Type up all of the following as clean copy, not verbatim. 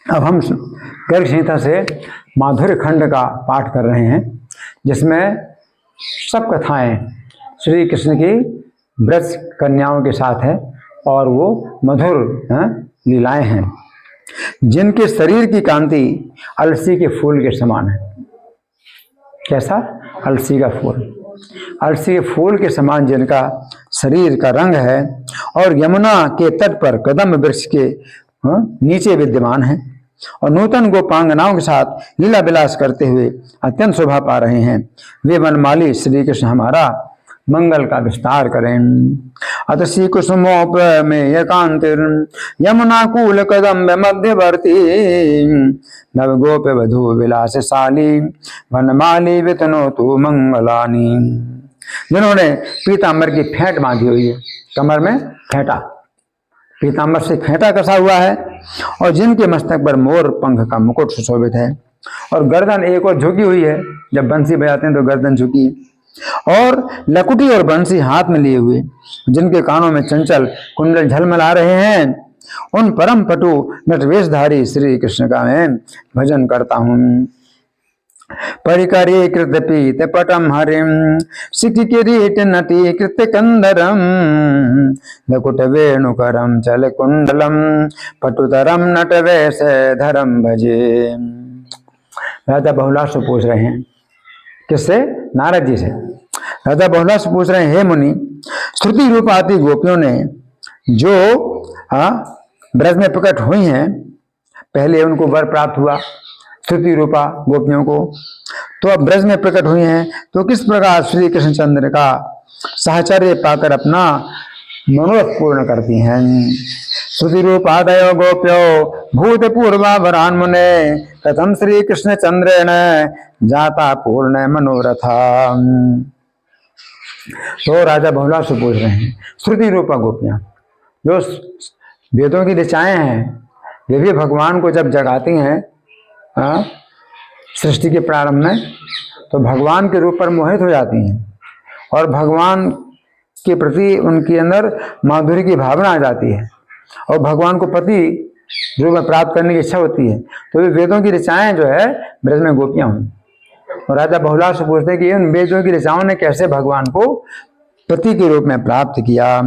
अब हम गर्ग संहिता से माधुर्य खंड का पाठ कर रहे हैं, जिसमें सब कथाएं श्री कृष्ण की ब्रज कन्याओं के साथ है और वो मधुर लीलाएं हैं, जिनके शरीर की कांति अलसी के फूल के समान है। कैसा? अलसी का फूल, अलसी के फूल के समान जिनका शरीर का रंग है, और यमुना के तट पर कदम वृक्ष के नीचे विद्यमान है, और नूतन गोपांगनाओं के साथ लीला विलास करते हुए अत्यंत शोभा पा रहे हैं। वे वनमाली श्री कृष्ण हमारा मंगल का विस्तार करें। अत श्री कुसुमोप में एकांतिर यमुना कूल कदम मध्यवर्ती नव गोप वधु विलासशाली वनमाली वितनो तु मंगलानी। जिन्होंने पीताम्बर की फेंट बांधी हुई है, कमर में फेंटा, पीताम्बर से फेंटा कसा हुआ है, और जिनके मस्तक पर मोर पंख का मुकुट सुशोभित है, और गर्दन एक और झुकी हुई है, जब बंसी बजाते हैं तो गर्दन झुकी, और लकुटी और बंसी हाथ में लिए हुए, जिनके कानों में चंचल कुंडल झलमला रहे हैं, उन परम पटु नटवेशधारी श्री कृष्ण का मैं भजन करता हूँ। परिकरी कृत पीत पटम हरिम सिख किरीट नटी कृत कंदरम लकुट वेणुकरम चल कुंडलम पटुतरम नट वैस धरम भजे। राजा बहुलाश से पूछ रहे हैं, किससे? नारद जी से। राजा बहुलाश से पूछ रहे हैं, हे मुनि, श्रुति रूप आदि गोपियों ने जो ब्रज में प्रकट हुई हैं, पहले उनको वर प्राप्त हुआ श्रुति रूपा गोपियों को, तो अब ब्रज में प्रकट हुई हैं, तो किस प्रकार श्री कृष्णचंद्र का साहचर्य पाकर अपना मनोरथ पूर्ण करती हैं। श्रुति रूपादयो गोप्यो भूत पूर्वावरान मुने कथम श्री कृष्णचंद्रेण जाता पूर्ण मनोरथा। तो राजा बहुला से पूछ रहे हैं, श्रुति रूपा गोपियां जो वेदों की ऋचाएं हैं, वे भी भगवान को जब जगाती हैं सृष्टि के प्रारंभ में, तो भगवान के रूप पर मोहित हो जाती हैं, और भगवान के प्रति उनके अंदर माधुर्य की भावना आ जाती है, और भगवान को पति रूप में प्राप्त करने की इच्छा होती है। तो वे वेदों की ऋचाएं जो है ब्रज में गोपियां हुई। और राजा बहुला से पूछते हैं कि इन वेदों की ऋचाओं ने कैसे भगवान को पति के रूप में प्राप्त किया।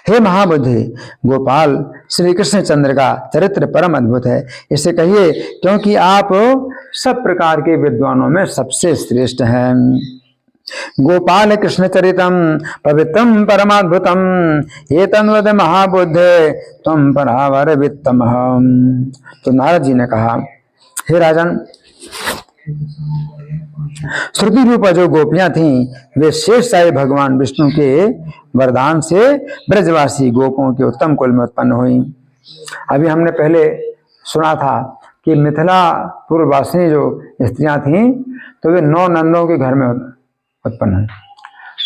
हे महाबुद्धि गोपाल, श्री कृष्ण चंद्र का चरित्र परम अद्भुत है, इसे कहिए, क्योंकि आप सब प्रकार के विद्वानों में सबसे श्रेष्ठ हैं। गोपाल कृष्ण चरितम पवित्रम परमाद्भुतम ये तन्वद महाबुद्धे तुम परावर वित्तम। तो नारद जी ने कहा, हे राजन, श्रुति रूपा जो गोपियां थीं, वे शेष साई भगवान विष्णु के वरदान से ब्रजवासी गोपों के उत्तम कुल में उत्पन्न हुई। अभी हमने पहले सुना था कि मिथिला पूर्ववासिनी जो स्त्रियां थीं, तो वे 9 नंदों के घर में उत्पन्न हुई।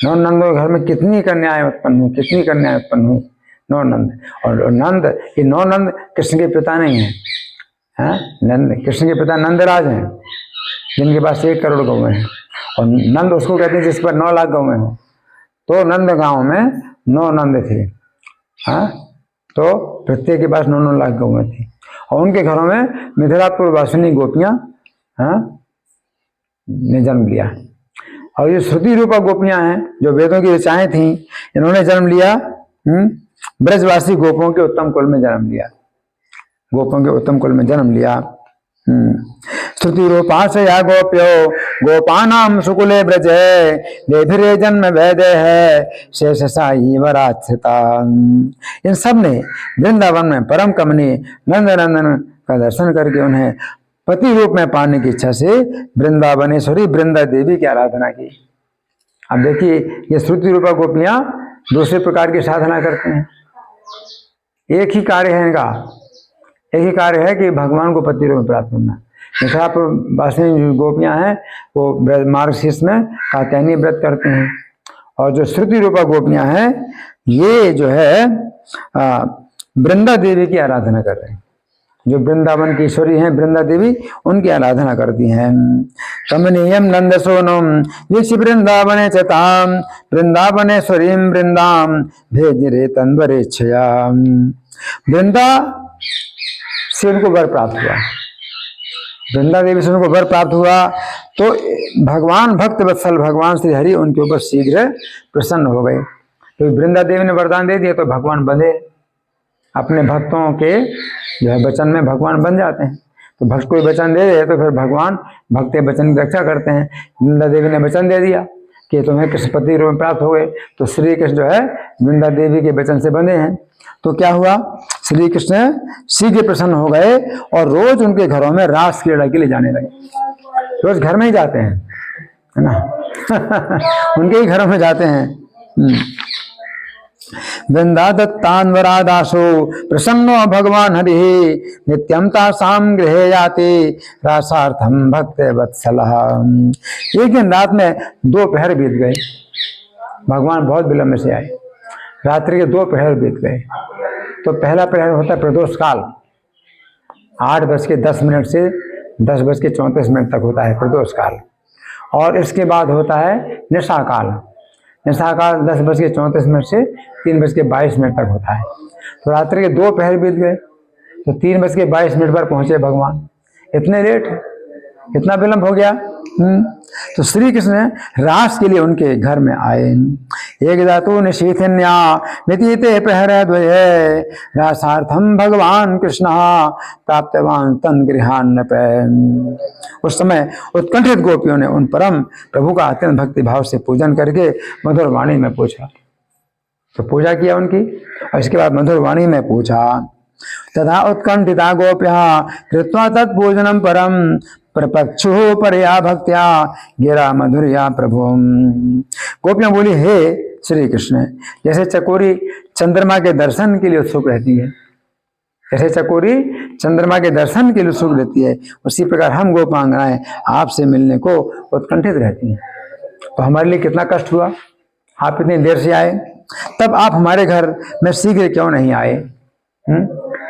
9 नंदों के घर में कितनी कन्याएं उत्पन्न हुई, कितनी कन्याएं उत्पन्न हुई? 9 नंद। और नंद, ये 9 नंद कृष्ण के पिता नहीं है, नंद कृष्ण के पिता नंदराज हैं, जिनके पास 1 करोड़ गौएं हैं। और नंद उसको कहते हैं जिस पर 9 लाख गौएं हो। तो नंद गांव में 9 नंद थे, तो प्रत्येक के पास 9 लाख गौएं थी, और उनके घरों में मिथिलापुर वासिनी गोपियां ने जन्म लिया। और ये श्रुति रूपा गोपियां हैं जो वेदों की ऋचाएं थीं, इन्होंने जन्म लिया ब्रजवासी गोपों के उत्तम कुल में जन्म लिया, गोपों के उत्तम कुल में जन्म लिया। श्रुति रूपास या गोप्यो गोपानाम सुकुले ब्रज लेभिरे जन्म वैदे है शेष साई वराच्छता। इन सब ने वृंदावन में परम कमनीय नंद नंदन का दर्शन करके उन्हें पति रूप में पाने की इच्छा से वृंदावनेश्वरी वृंदा देवी की आराधना की। अब देखिए, ये श्रुति रूपा गोपियां दूसरे प्रकार की साधना करते हैं। एक ही कार्य है इनका, एक ही कार्य है कि भगवान को पति रूप में प्राप्त करना। मिथिलापुरवासिनी गोपियां हैं वो मार्गशीर्ष में कात्यायनी व्रत करते हैं, और जो श्रुति रूपा गोपियां हैं ये जो है वृंदा देवी की आराधना कर रहे हैं। जो वृंदावन की ईश्वरी हैं वृंदा देवी, उनकी आराधना करती हैं। कमनीयम नंद सोनम विश वृंदावने चताम वृंदावनेश्वरीम वृंदाम भेज रे तन्वरे छया। वृंदा से उनको वर प्राप्त हुआ, वृंदा देवी से उनको वर प्राप्त हुआ। तो भगवान भक्त वत्सल भगवान श्री हरि उनके ऊपर शीघ्र प्रसन्न हो गए। तो वृंदा देवी ने वरदान दे दिया तो भगवान बंधे, अपने भक्तों के जो है वचन में भगवान बन जाते हैं। तो भक्त कोई वचन दे दे तो फिर भगवान भक्त के वचन की रक्षा करते हैं। वृंदा देवी ने वचन दे दिया कि तुम्हें कृष्णपति रूप में प्राप्त हो गए, तो श्री कृष्ण जो है वृंदा देवी के वचन से बंधे हैं। तो क्या हुआ, श्री कृष्ण शीघ्र प्रसन्न हो गए और रोज उनके घरों में रास क्रीड़ा के लिए जाने लगे। रोज घर में ही जाते हैं, है ना उनके ही घरों में जाते हैं। वृंदा दत्तान्वरा दासो प्रसन्नो भगवान हरि नित्यम तासाम गृहे जाते रासार्थम भक्त वत्सलः। एक दिन रात में 2 पहर बीत गए, भगवान बहुत विलंब से आए, रात्रि के 2 पहर बीत गए। तो पहला पहर होता है प्रदोष काल, 8:10 से 10:34 तक होता है प्रदोष काल। और इसके बाद होता है निशा काल, निशा काल 10:34 से 3:22 तक होता है। तो रात्रि के 2 पहर बीत गए, तो 3:22 पर पहुंचे भगवान। इतने लेट, इतना विलंब हो गया। तो श्री कृष्ण रास के लिए उनके घर में आए। एक धातु निशीथन्या व्यतीते प्रहर द्वये रासार्थम भगवान कृष्ण प्राप्तवान तन गृहान्न। उस समय उत्कंठित गोपियों ने उन परम प्रभु का अत्यंत भक्ति भाव से पूजन करके मधुर वाणी में पूछा। तो पूजा किया उनकी, और इसके बाद मधुर वाणी में पूछा। तथा उत्कंठिता गोप्या कृत्वा तत्पूजनम परम प्रपक्षु परया भक्त्या गिरा मधुरिया प्रभु। गोपियां बोली, हे श्री कृष्ण, जैसे चकोरी चंद्रमा के दर्शन के लिए उत्सुक रहती है, जैसे चकोरी चंद्रमा के दर्शन के लिए उत्सुक रहती है, उसी प्रकार हम गोपांगनाएं आपसे मिलने को उत्कंठित रहती हैं। तो हमारे लिए कितना कष्ट हुआ, आप इतनी देर से आए, तब आप हमारे घर में शीघ्र क्यों नहीं आए?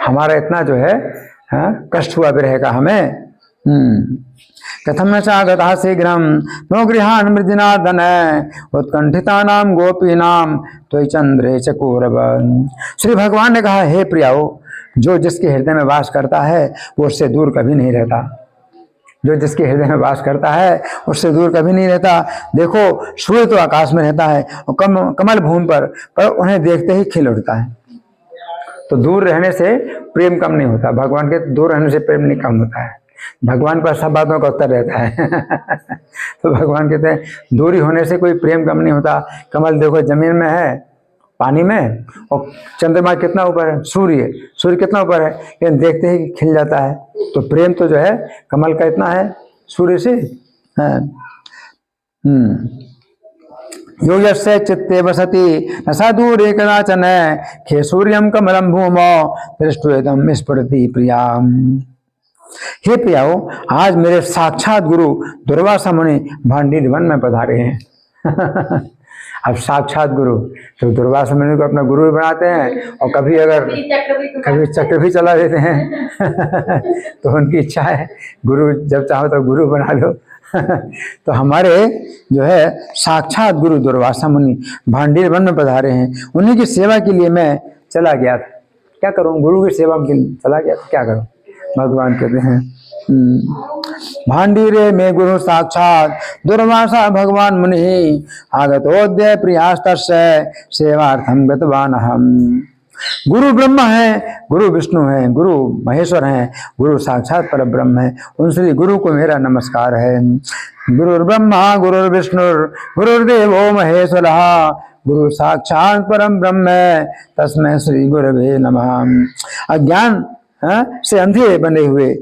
हमारा इतना जो है कष्ट हुआ विरह का हमें। कथम न चागता शीघ्रम नो गृहान मृदिनादन उत्कंठिता नाम गोपी नाम तो चंद्रे चकोरव। श्री भगवान ने कहा, हे प्रियाओ, जो जिसके हृदय में वास करता है वो उससे दूर कभी नहीं रहता, जो जिसके हृदय में वास करता है उससे दूर कभी नहीं रहता। देखो, सूर्य तो आकाश में रहता है और कमल भूमि पर उन्हें देखते ही खिल उठता है। तो दूर रहने से प्रेम कम नहीं होता, भगवान के दूर रहने से प्रेम नहीं कम होता है, भगवान पर सब बातों का उत्तर रहता है तो भगवान कहते हैं दूरी होने से कोई प्रेम कम नहीं होता। कमल देखो जमीन में है, पानी में, और चंद्रमा कितना ऊपर है, सूर्य कितना ऊपर है, लेकिन देखते ही खिल जाता है। तो प्रेम तो जो है कमल का इतना है सूर्य से है। यो यस्य चित्ते वसति न सा दूरे कदाचन खे सूर्यम कमलम भूमौ दृष्टुयदम स्फुरति प्रिया। हे प्रियाओ, आज मेरे साक्षात गुरु दुर्वासा मुनि भांडीर वन में पधारे हैं अब साक्षात गुरु तो दुर्वासा मुनि को अपना गुरु भी बनाते हैं, और कभी चक्र भी चला देते हैं तो उनकी इच्छा है, गुरु जब चाहो तो गुरु बना लो तो हमारे जो है साक्षात गुरु दुर्वासा मुनि भांडीर वन में पधारे हैं। उन्हीं की सेवा के लिए मैं चला गया था, क्या करूं, गुरु की सेवा के लिए चला गया था, क्या करूं। भगवान कहते हैं भांडीरे में गुरु साक्षात दुर्वासा भगवान मुनि आगतोद्य प्रियास्तस्य सेवार्थम गतवान हम। गुरु ब्रह्मा है, गुरु विष्णु है, गुरु महेश्वर है, गुरु साक्षात पर ब्रह्म है, उन श्री गुरु को मेरा नमस्कार है। गुरु ब्रह्मा गुरु विष्णु गुरुर्देवो महेश्वर गुरु साक्षात परम ब्रह्म तस्मै श्री गुरवे नमः। अज्ञान से अंधे बने हुए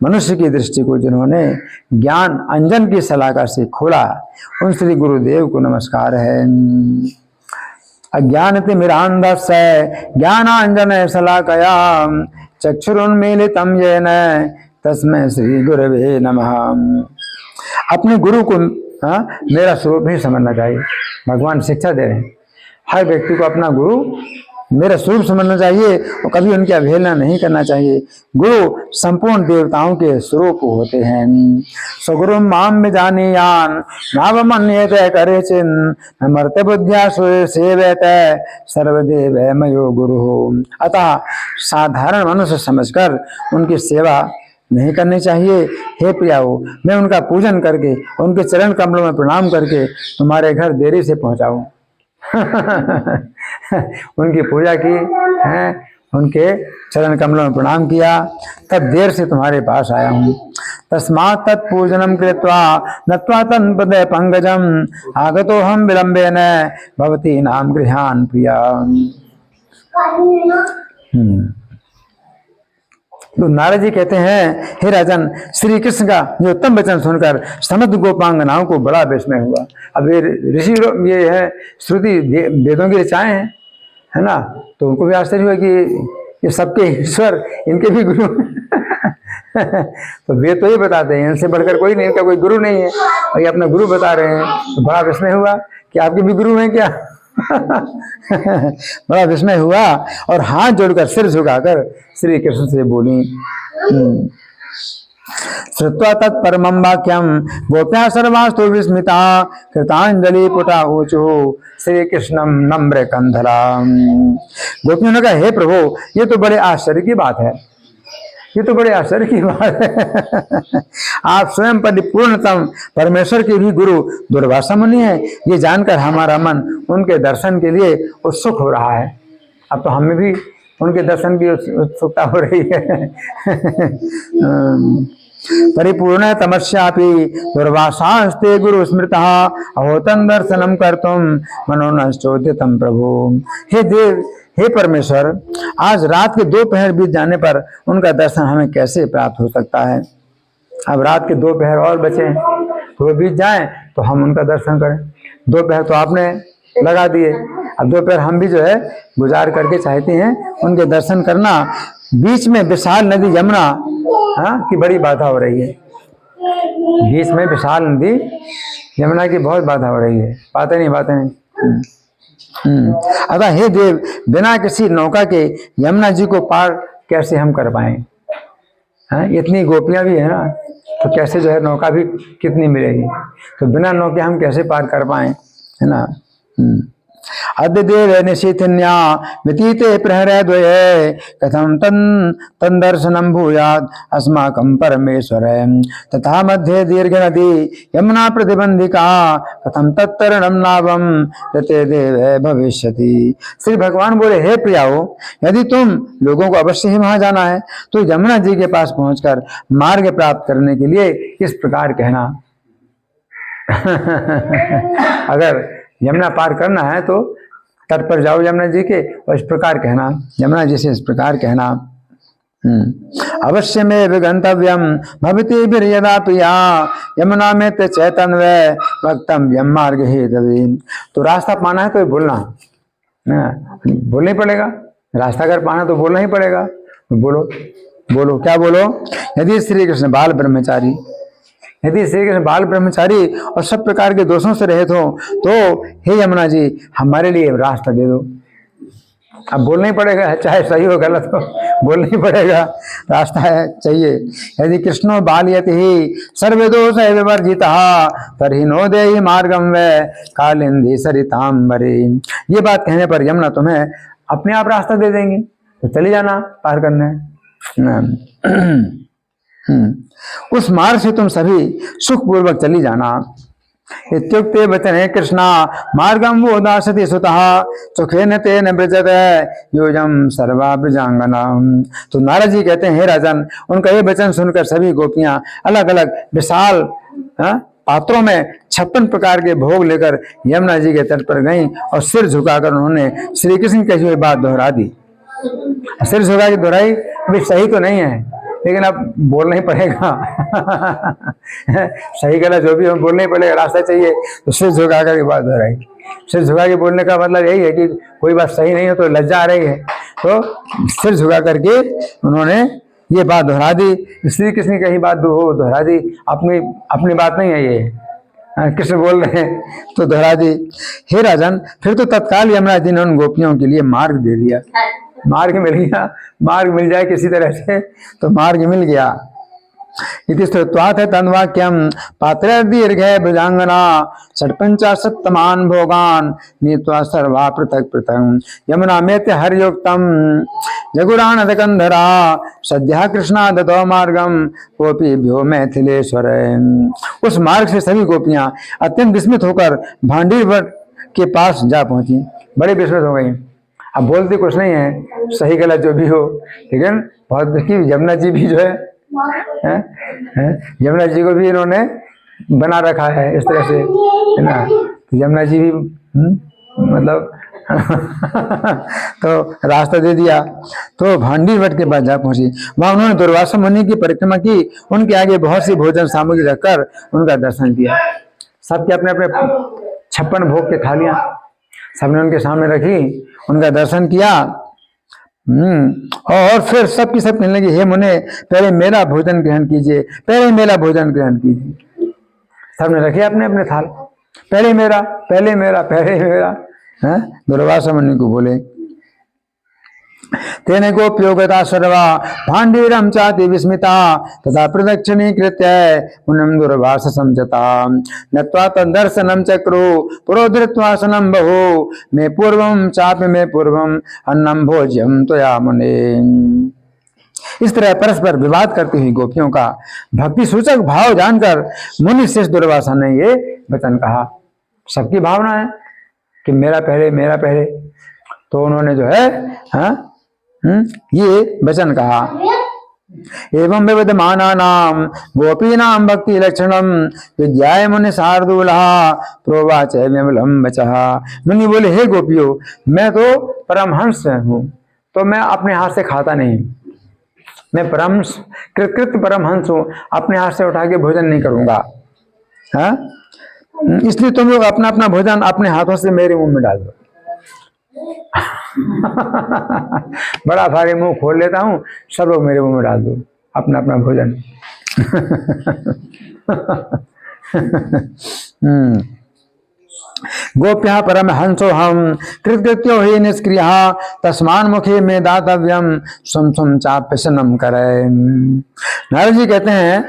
मनुष्य की दृष्टि को जिन्होंने ज्ञान अंजन की सलाका से खोला, उन श्री गुरुदेव को नमस्कार है। अज्ञानति मिरांधस्य ज्ञानांजन शलाकया चक्षुरुन्मीलितं येन तस्मै श्री गुरवे नमः। अपने गुरु को मेरा स्वरूप ही समझना चाहिए। भगवान शिक्षा दे रहे हैं, हर व्यक्ति को अपना गुरु मेरा स्वरूप समझना चाहिए और कभी उनकी अवहेलना नहीं करना चाहिए। गुरु संपूर्ण देवताओं के स्वरूप होते हैं। सगुरु माम में जाने यान नाव मन्येत करे चिन्ह मर्त्य बुद्धिया सेवत सर्वदेव मयो गुरु। अतः साधारण मनुष्य समझकर उनकी सेवा नहीं करनी चाहिए। हे प्रियाओ, मैं उनका पूजन करके उनके चरण कमलों में प्रणाम करके तुम्हारे घर देरी से पहुंचाऊं। उनकी पूजा की है, उनके चरण कमलों में प्रणाम किया, तब देर से तुम्हारे पास आया हूँ। तस्मात् तत्पूजनम कृत्वा नत्वा तन्पदे पंकजम आगतो हम विलंबेन भवती नाम गृहान प्रिया। तो नारद जी कहते हैं, हे राजन, श्री कृष्ण का ये उत्तम वचन सुनकर समस्त गोपांगनाओं को बड़ा विस्मय हुआ। अब ये ऋषि ये है श्रुति वेदों की ऋचाएं हैं, है ना, तो उनको भी आश्चर्य हुआ कि ये सबके ईश्वर इनके भी गुरु। तो वेद तो ये बताते हैं, इनसे बढ़कर कोई नहीं, इनका कोई गुरु नहीं है, और ये अपना गुरु बता रहे हैं। तो बड़ा विस्मय हुआ कि आपके भी गुरु हैं क्या? बड़ा विस्मय हुआ और हाथ जोड़कर सिर झुकाकर श्री कृष्ण से बोली। श्रुत्वा तत्परमं वाक्यम गोप्या सर्वास्तु विस्मिता कृतांजलि पुटा ऊचु श्री कृष्णम नम्र कंधरा। गोपियों ने कहा, हे प्रभु, ये तो बड़े आश्चर्य की बात है, ये तो बड़े आश्चर्य की बात है। आप स्वयं परिपूर्णतम परमेश्वर के भी गुरु दुर्वासा मुनि है, ये जानकर हमारा मन उनके दर्शन के लिए उत्सुक हो रहा है। अब तो हमें भी उनके दर्शन की उत्सुकता हो रही है। परिपूर्ण तमस्यापि दुर्वासास्ते गुरु स्मृतः अहोतं दर्शनम कर्तुम मनोनश्चोदितम प्रभु। हे देव, हे परमेश्वर, आज रात के 2 पहर बीत जाने पर उनका दर्शन हमें कैसे प्राप्त हो सकता है? अब रात के 2 पहर और बचे हैं, तो वो बीत जाएं तो हम उनका दर्शन करें। 2 पहर तो आपने लगा दिए, अब 2 पहर हम भी जो है गुजार करके चाहते हैं उनके दर्शन करना। बीच में विशाल नदी यमुना की बड़ी बाधा हो रही है, बीच में विशाल नदी यमुना की बहुत बाधा हो रही है, बातें नहीं। अतः हे देव, बिना किसी नौका के यमुना जी को पार कैसे हम कर पाए? इतनी गोपियां भी है ना, तो कैसे जो है नौका भी कितनी मिलेगी, तो बिना नौके हम कैसे पार कर पाए, है ना। अद्य देव निशीथिन्या व्यतीते प्रहरे द्वये कथम तन दर्शनम भूयात् अस्माकं परमेश्वर। तथा मध्ये दीर्घ नदी यमुना प्रतिबंधिका कथम तत्तरणम नाभम रते देव भविष्यति। श्री भगवान बोले, हे प्रियाओ, यदि तुम लोगों को अवश्य ही वहां जाना है तो यमुना जी के पास पहुंचकर मार्ग प्राप्त करने के लिए इस प्रकार कहना। अगर यमुना पार करना है तो तट पर जाओ यमुना जी के, और इस प्रकार कहना, यमुना जी से इस प्रकार कहना। अवश्य में विगंतव्यम भवती बिर यदा प्रिया यमुना में ते चैतन्य वक्तम यम मार्ग हे दवी। तो रास्ता पाना है तो बोलना ही पड़ेगा, रास्ता अगर पाना तो बोलना ही पड़ेगा। बोलो क्या बोलो? यदि श्री कृष्ण बाल ब्रह्मचारी, यदि श्री कृष्ण बाल ब्रह्मचारी और सब प्रकार के दोषों से रहित हो तो हे यमुना जी, हमारे लिए रास्ता दे दो। अब बोलना ही पड़ेगा, चाहे सही हो गलत हो, बोलना ही पड़ेगा, रास्ता है चाहिए। यदि कृष्णो बालयति ही सर्वदोष विवर्जितः तर्हि नो देहि मार्गम वे कालिंदी सरितांबरी। ये बात कहने पर यमुना तुम्हें अपने आप रास्ता दे देंगी, तो चली जाना पार करने। उस मार्ग से तुम सभी सुखपूर्वक चली जाना। इत्युक्ते वचने कृष्णा मार्गम वो दासति सुतः सुखेन तेन ब्रजत योजम सर्वा ब्रजांगना। तो नारद जी कहते हैं, हे राजन, उनका ये वचन सुनकर सभी गोपियां अलग अलग विशाल पात्रों में 56 प्रकार के भोग लेकर यमुना जी के तट पर गईं और सिर झुकाकर उन्होंने श्री कृष्ण की कही हुई बात दोहरा दी। सिर झुका के दोहराई, भी सही तो नहीं है लेकिन अब बोलना ही पड़ेगा। सही गलत जो भी हो बोलना ही पड़ेगा, रास्ता चाहिए, तो सिर झुका कर बात दोहराई। सिर झुका के बोलने का मतलब यही है कि कोई बात सही नहीं हो तो लज्जा आ रही है, तो सिर झुका करके उन्होंने ये बात दोहरा दी। श्री कृष्ण की कही बात दोहरा दी, अपनी बात नहीं है ये, कृष्ण बोल रहे हैं। तो दोहरा दी, हे राजन, फिर तो तत्काल यमराज जी ने उन गोपियों के लिए मार्ग दे दिया। मार्ग मिल गया, मार्ग मिल जाए किसी तरह से तो मार्ग मिल गया। इति स्तुत्वाथ तन्वाक्यम पात्र दीर्घ भुजांगना षट्पंचाशत्तमान भोगान नीत्वा सर्वा पृथक पृथक यमुना मेत्य हरियोक्तम जगुरानद कंधरा सद्या कृष्णा दतो मार्गम गोपीभ्यो मैथिलेश्वर। उस मार्ग से सभी गोपियां अत्यंत विस्मित होकर भांडीर वट के पास जा पहुंची। बड़े विस्मित हो गई। अब बोलते कुछ नहीं है, सही गलत जो भी हो, लेकिन बहुत यमुना जी भी जो है यमुना जी को भी इन्होंने बना रखा है इस तरह से, है ना। तो यमुना जी भी मतलब तो रास्ता दे दिया। तो भांडी वट के पास जा पहुंची। वहां उन्होंने दुर्वासा मुनि की परिक्रमा की। उनके आगे बहुत सी भोजन सामग्री रखकर उनका दर्शन किया। सबके अपने अपने 56 भोग के थालियां सबने उनके सामने रखी, उनका दर्शन किया। और फिर सबकी सब कहने लगी, हे मुने, पहले मेरा भोजन ग्रहण कीजिए, पहले मेरा भोजन ग्रहण कीजिए। सबने रखे अपने अपने थाल, पहले मेरा, पहले मेरा, पहले मेरा। दुर्वासा मुनि को बोले, तेने गोप्योगता सर्वा भांडीरम चाति विस्मिता तथा प्रदक्षिणीकृत्य मुनिम दुर्वास समझता नत्वा तदर्शनम चक्रु पुरोधृत्वासनम बहु मे पूर्वम चापि मे पूर्वम अन्नम भोज्यम त्वया मुने। इस तरह परस्पर विवाद करती हुई गोपियों का भक्ति सूचक भाव जानकर मुनि श्रेष्ठ दुर्वासा ने ये वचन कहा। सबकी भावना है कि मेरा पहले, मेरा पहले। तो उन्होंने जो है ये वचन कहा, एवं विविधमानानां गोपीनां भक्ति लक्षणम विज्ञाय मुनि शार्दूलः प्रोवाच विमलं वचः। मुनि बोले, हे गोपियों, मैं तो परमहंस हूँ, तो मैं अपने हाथ से खाता नहीं। मैं कृत परमहंस हूँ, अपने हाथ से उठा के भोजन नहीं करूंगा। इसलिए तुम लोग अपना अपना भोजन अपने हाथों से मेरे मुंह में डाल दो। बड़ा भारी मुंह खोल लेता हूँ, सब लोग मेरे मुंह में डाल दो अपना अपना भोजन। गोप्या परमहंसो हम कृत्यो ही निष्क्रिय तस्मान मुखे में दातव्यम सुम सुम चाप्यसनम करे। नारद जी कहते हैं,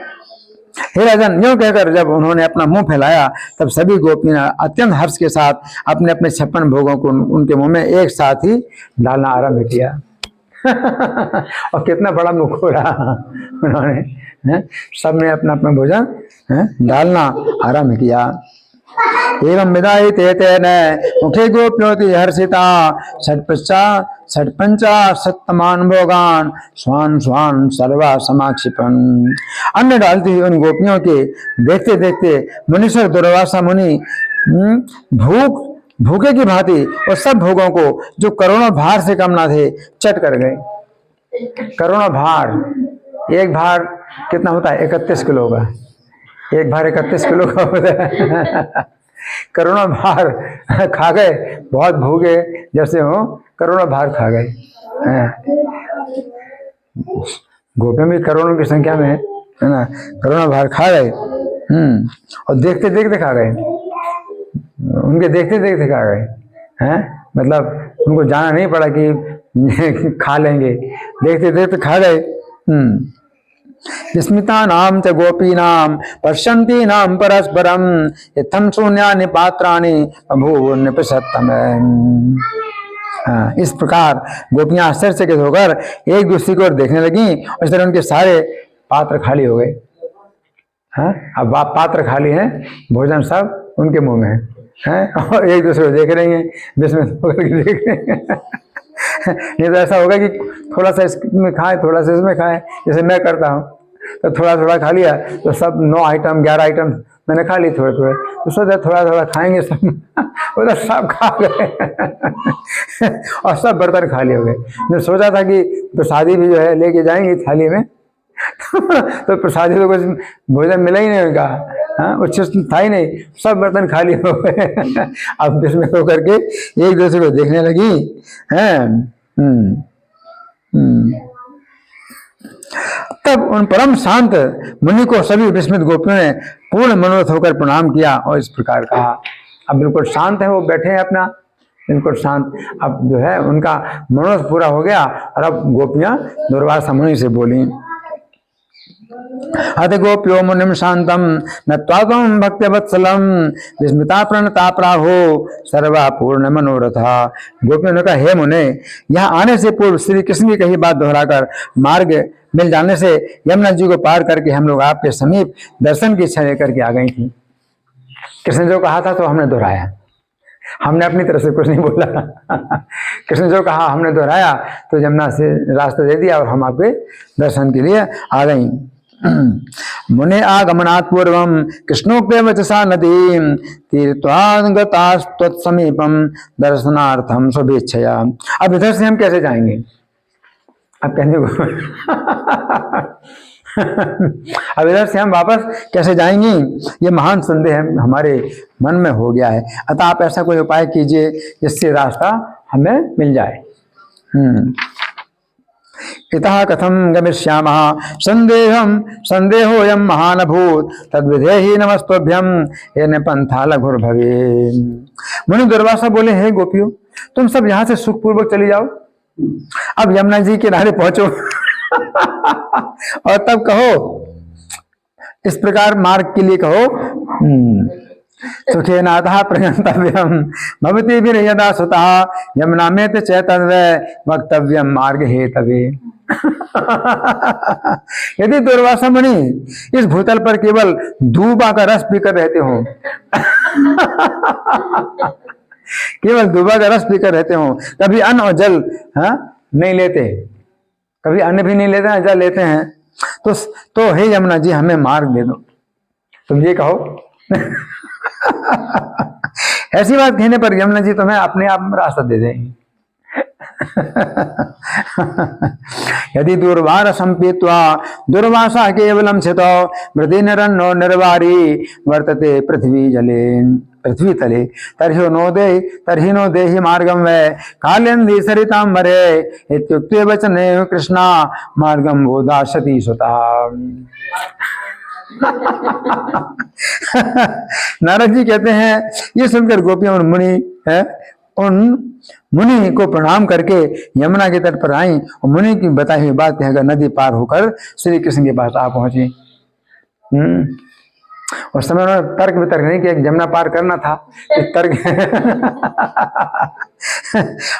हे राजन, यूं कहकर जब उन्होंने अपना मुंह फैलाया तब सभी गोपियां अत्यंत हर्ष के साथ अपने अपने 56 भोगों को उनके मुंह में एक साथ ही डालना आरंभ किया। और कितना बड़ा मुंह खोला उन्होंने, सबने अपना अपना भोजन डालना आरंभ किया। एवं विदाई तेन मुखे गोप्योति हर्षिता षट्पंचाशत्तमान भोगान स्वान स्वान सर्वा समाक्षिपन। अन्न डालती हुई उन गोपियों के देखते देखते मुनीश्वर दुर्वासा मुनि भूखे की भांति और सब भोगों को जो करोड़ों भार से कम ना थे चट कर गए। करोड़ों भार, एक भार कितना होता है? 31 किलो का। एक भार 31 किलो का होता है। करोड़ों भार खा गए, बहुत भूखे जैसे हो, करोड़ों भार खा गए। गोपियां भी करोड़ों की संख्या में है ना, करोड़ों भार खा गए। और देखते देखते खा गए, उनके देखते देखते खा गए हैं। मतलब उनको जाना नहीं पड़ा कि खा लेंगे, देखते देखते खा गए। विस्मिता नाम च गोपी नाम पश्यन्ति नाम परस्परम इत्थं शून्यानि पात्राणि बभूवुः निपसत्तम। इस प्रकार गोपियां आश्चर्यचकित होकर एक दूसरे को देखने लगी और इस तरह उनके सारे पात्र खाली हो गए। अब पात्र खाली हैं, भोजन सब उनके मुंह में है और एक दूसरे को देख रही हैं, विस्मित होकर के देख रहे हैं। नहीं तो ऐसा होगा कि थोड़ा सा इसमें खाए, थोड़ा सा इसमें खाए, जैसे मैं करता हूँ। तो थोड़ा थोड़ा खा लिया तो सब 9 आइटम 11 आइटम मैंने खा ली थोड़े थोड़े, तो सोचा थोड़ा थोड़ा खाएंगे सब। उधर सब खा गए और सब बर्तन खाली हो गए। मैं सोचा था कि प्रसादी भी जो है लेके जाएंगे थाली में, तो प्रसादी तो कुछ भोजन मिला ही नहीं उनका, उच्च था ही नहीं, सब बर्तन खाली हो गए। अब इसमें होकर के एक दूसरे को देखने लगी हैं। तब उन परम शांत मुनि को सभी विस्मित गोपियों ने पूर्ण मनोरथ होकर प्रणाम किया और इस प्रकार कहा। अब बिल्कुल शांत है, वो बैठे हैं अपना बिल्कुल शांत। अब जो है उनका मनोरथ पूरा हो गया और अब गोपियां दुर्वासा मुनि से बोली, अथ गोप्यो मुनिम शांतम नत्वात्म भक्त्यवत्सलम विस्मिता प्रणता प्राहो सर्वा पूर्ण मनोरथा। गोपियों ने कहा, हे मुने, यहाँ आने से पूर्व श्री कृष्ण की कही बात दोहराकर मार्ग मिल जाने से यमुना जी को पार करके हम लोग आपके समीप दर्शन की इच्छा लेकर के आ गई थी। कृष्ण जो कहा था तो हमने दोहराया, हमने अपनी तरफ से कुछ नहीं बोला। कृष्ण जो कहा हमने दोहराया, तो यमुना से रास्ता दे दिया और हम आपके दर्शन के लिए आ गई। मुने आगमनात् पूर्वम कृष्णोक्ते वचसा नदीं तीर्थागतास्त्वत्समीपम दर्शनार्थम शुभेच्छया। अब इधर से हम कैसे जाएंगे? अब कहने को अब इधर से हम वापस कैसे जाएंगे, ये महान संदेह हमारे मन में हो गया है। अतः आप ऐसा कोई उपाय कीजिए जिससे रास्ता हमें मिल जाए। इतः कथम गमिष्यामः संदेहोऽयं महान् अभूत् तद्विधेहि नमस्तुभ्यं येन पंथा लघुर्भवे। मुनि दुर्वासा बोले, हे गोपियों, तुम सब यहाँ से सुखपूर्वक चली जाओ, अब यमुना जी के किनारे पहुंचो और तब कहो, इस प्रकार मार्ग के लिए कहो, सुखे नाथा प्रगंतव्यम भवती भी यदा सुता यमुना में चैतन्य वक्तव्यम मार्ग हेतवे। यदि दुर्वासा मुनि इस भूतल पर केवल दूबा का रस पीकर रहते हो केवल दूबा का रस पीकर रहते हो, कभी अन्न और जल नहीं लेते, कभी अन्न भी नहीं लेते हैं, जल लेते हैं, तो हे यमुना जी हमें मार्ग दे दो, तुम ये कहो। ऐसी बात कहने पर यमुना जी तुम्हें अपने आप रास्ता दे देंगे। यदि दुर्वार संपीत्वा दुर्वासा केवलम स्थितो मृदि निरन्नो निर्वारी वर्तते पृथ्वी तले तर्हि नो देहि मार्गम वै कालिंदी सरितांबरे इत्युक्ते वचने कृष्णा मार्गम बोधाशति सुता। नारद जी कहते हैं, ये सुनकर गोपियां और मुनि उन मुनि को प्रणाम करके यमुना के तट पर आई और मुनि की बताई हुई बात कहकर नदी पार होकर श्री कृष्ण के पास आ पहुंची। उस समय उन्होंने तर्क वितर्क नहीं किया, यमुना पार करना था, तर्क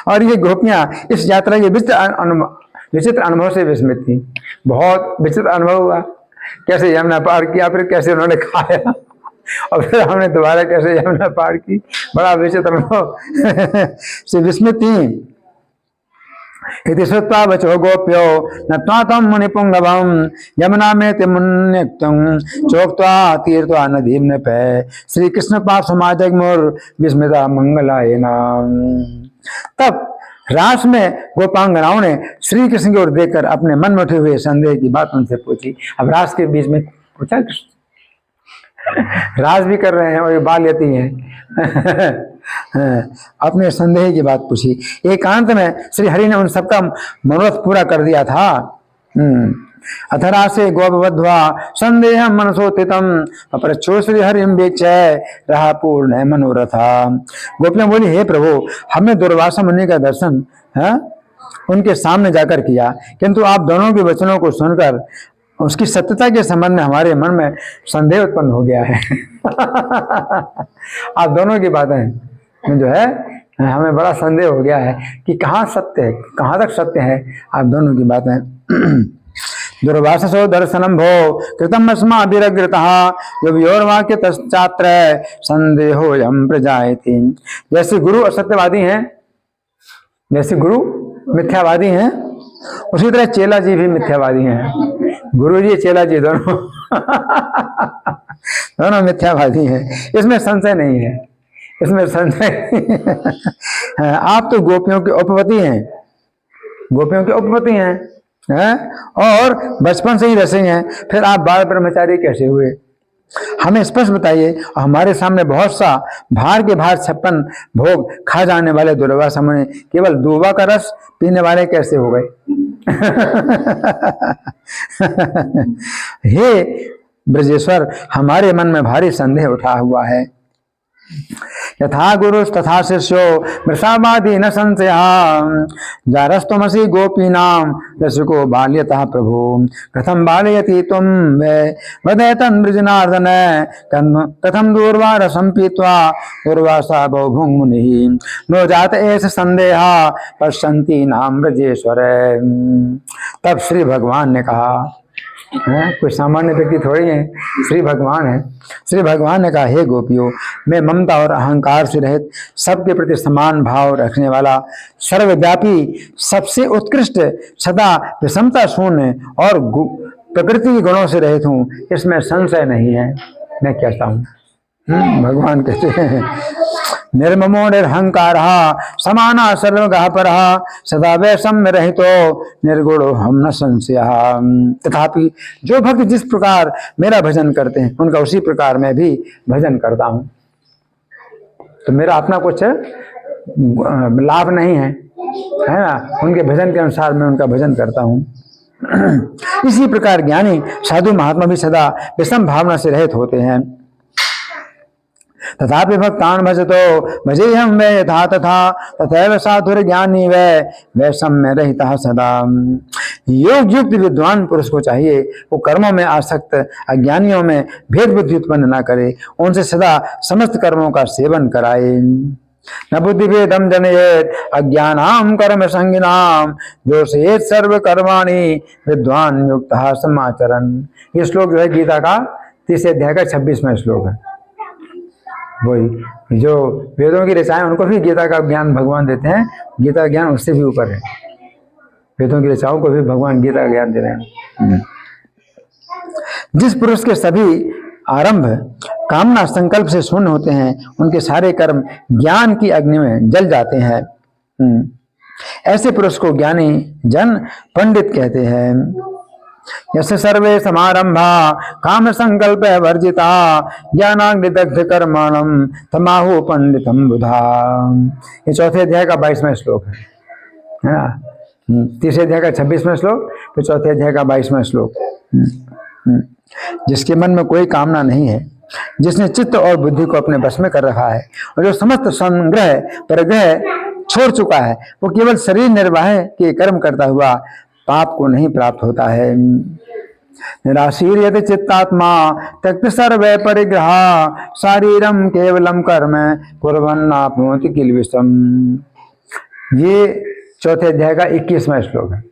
और ये गोपियां इस यात्रा के विचित्र अनुभव से विस्मित थी। बहुत विचित्र अनुभव हुआ, कैसे यमुना पार किया, फिर कैसे उन्होंने खाया और फिर हमने दोबारा कैसे यमुना पार की, बड़ा विचित्र अनुभव से विस्मित थी। इति श्रुत्वा वचो गोप्यो नत्वातं मुनिपुंगवं यमुना में तिमुन्यक्तं चोक्त्वा तीर्थवा नदीं नपै श्री कृष्ण पाप समाजग्मुर विस्मिता मंगलायना। तब रास में गोपांगनाओं ने श्री कृष्ण की ओर देखकर अपने मन में उठे हुए संदेह की बात उनसे पूछी। अब रास के बीच में पूछा, राज भी कर रहे हैं और ये बाल यती हैं अपने संदेह की बात पूछी। एकांत में श्री हरि ने उन सबका मनोरथ पूरा कर दिया था। अथरा से गोपवध्वा संदेह मनसोतितम अपरच्छो श्री हरिम वीक्षय रहा पूर्ण मनोरथा। गोपियां बोली, हे प्रभु, हमने दुर्वासा मुनि का दर्शन उनके सामने जाकर किया, किंतु आप दोनों के वचनों को सुनकर उसकी सत्यता के संबंध में हमारे मन में संदेह उत्पन्न हो गया है। आप दोनों की बातें जो है हमें बड़ा संदेह हो गया है कि कहाँ सत्य है, कहाँ तक सत्य है आप दोनों की बातें। दुर्वाससो दर्शनम भो कृतम अस्माभिरग्रतः योर्वाक्य तश्चात्र संदेहो यम प्रजायते। जैसे गुरु असत्यवादी हैं, जैसे गुरु मिथ्यावादी हैं, उसी तरह चेला जी भी मिथ्यावादी हैं। गुरु जी चेला जी दोनों दोनों मिथ्यावादी हैं, इसमें संशय नहीं है, इसमें संशय आप तो गोपियों के उपपति हैं, गोपियों के उपपति हैं, और बचपन से ही रसे हैं, फिर आप बाल ब्रह्मचारी कैसे हुए? हमें स्पष्ट बताइए। और हमारे सामने बहुत सा भार के भार 56 भोग खा जाने वाले दुर्वासा मुनि केवल दूबा का रस पीने वाले कैसे हो गए? हे ब्रजेश्वर, हमारे मन में भारी संदेह उठा हुआ है। यथा गुरु तथा शिष्यो वृषावादी न संशय जारस्तमसी गोपीनाम रसिको बाल्यतः प्रभु कथम बालयति तुम वदयतन ब्रजनार्दन कथम दूर्वारसं पीत्वा दूर्वासा बहुभुङ् मुनिः नो जात एष संदेह पश्यन्ति नाम ब्रजेश्वर। तब श्री भगवान ने कहा, कोई सामान्य व्यक्ति थोड़ी है, श्री भगवान है। श्री भगवान ने कहा, हे गोपियों, मैं ममता और अहंकार से रहित, सबके प्रति समान भाव रखने वाला, सर्वव्यापी, सबसे उत्कृष्ट, सदा विषमता शून्य और प्रकृति के गुणों से रहित हूँ, इसमें संशय नहीं है। मैं कहता हूँ, भगवान कहते हैं, निर्ममो निरहंकार समाना सर्वगः परः सदा वैषम्य रहितो निर्गुणो हम न संशय। तथापि जो भक्त जिस प्रकार मेरा भजन करते हैं, उनका उसी प्रकार मैं भी भजन करता हूँ। तो मेरा अपना कुछ लाभ नहीं है, है ना, उनके भजन के अनुसार मैं उनका भजन करता हूँ। इसी प्रकार ज्ञानी साधु महात्मा भी सदा विषम भावना से रहित होते हैं। तथापि भक्तान भजतो भजेहम वे यथा तथा तथैव साधुर ज्ञानी वे सम्य रहितः सदा। योग युक्त विद्वान पुरुष को चाहिए वो कर्मों में आसक्त अज्ञानियों में भेद बुद्धि उत्पन्न न करे, उनसे सदा समस्त कर्मों का सेवन कराए। न बुद्धि भेदम जनयेत अज्ञानाम कर्म संगिनाम जोषयेत सर्व कर्माणि विद्वान युक्तः समाचरन्। ये श्लोक जो है गीता का 30 अध्याय का 26वां श्लोक है। वही जो वेदों की ऋचाएं, उनको भी गीता का ज्ञान भगवान देते हैं, गीता का ज्ञान उससे भी ऊपर है। वेदों की ऋचाओं को भी भगवान गीता का ज्ञान दे रहे हैं। जिस पुरुष के सभी आरंभ कामना संकल्प से शून्य होते हैं, उनके सारे कर्म ज्ञान की अग्नि में जल जाते हैं। ऐसे पुरुष को ज्ञानी जन पंडित कहते हैं। यस्य सर्वे समारंभा काम संकल्प वर्जिता ज्ञानाग्निदग्ध कर्माणम तमाहु पंडितम बुधा। ये चौथे अध्याय का 22वां श्लोक है ना। तीसरे अध्याय का 26वां श्लोक, फिर चौथे अध्याय का 22वां श्लोक। जिसके मन में कोई कामना नहीं है, जिसने चित्त और बुद्धि को अपने बस में कर रखा है और जो समस्त संग्रह परिग्रह छोड़ चुका है, वो केवल शरीर निर्वाह के कर्म करता हुआ पाप को नहीं प्राप्त होता है। निराशीर्यते चित्तात्मा त्यक्त सर्वे परिग्रह शारीरम केवलम कर्म कुर्वन्नाप्नोति किल्बिषम्। ये चौथे अध्याय का 21वां श्लोक है।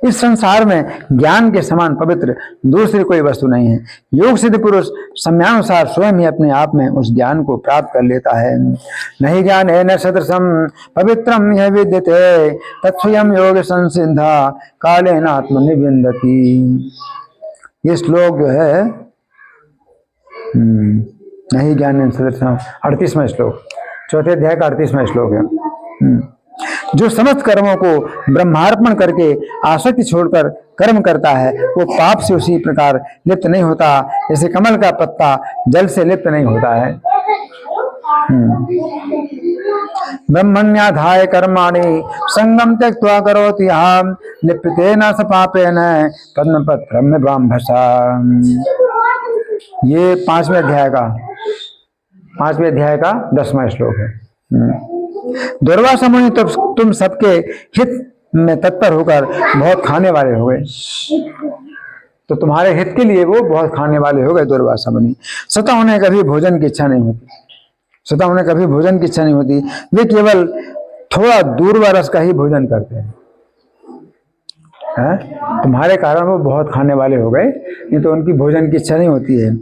इस संसार में ज्ञान के समान पवित्र दूसरी कोई वस्तु नहीं है। योग सिद्ध पुरुष समयानुसार स्वयं ही अपने आप में उस ज्ञान को प्राप्त कर लेता है। नहीं ज्ञान है न सदृशम पवित्रम यह विद्यते तत्स्वयं योग संसिद्धा कालेन आत्मनिविन्दति। ये श्लोक जो है नहीं ज्ञान है सदृशम 38वां श्लोक, चौथे अध्याय का 38वां श्लोक है। जो समस्त कर्मों को ब्रह्मार्पण करके आसक्ति छोड़कर कर्म करता है, वो पाप से उसी प्रकार लिप्त नहीं होता जैसे कमल का पत्ता जल से लिप्त नहीं होता है। ब्रह्मण्याधाय कर्माणि संगम त्यक्त्वा करोति यः लिप्यतेन स पापेन पद्मपत्रं निबाम्भसा। ये 5वें अध्याय का 10वां श्लोक है। दुर्वासा मुनि तो तुम सबके हित में तत्पर होकर बहुत खाने वाले हो गए, तो तुम्हारे हित के लिए वो बहुत खाने वाले हो गए दुर्वासा मुनि। स्वतः उन्हें कभी भोजन की इच्छा नहीं होती, वे केवल थोड़ा दूरवा रस का ही भोजन करते हैं। तुम्हारे कारण वो बहुत खाने वाले हो गए, नहीं तो उनकी भोजन की इच्छा नहीं होती है।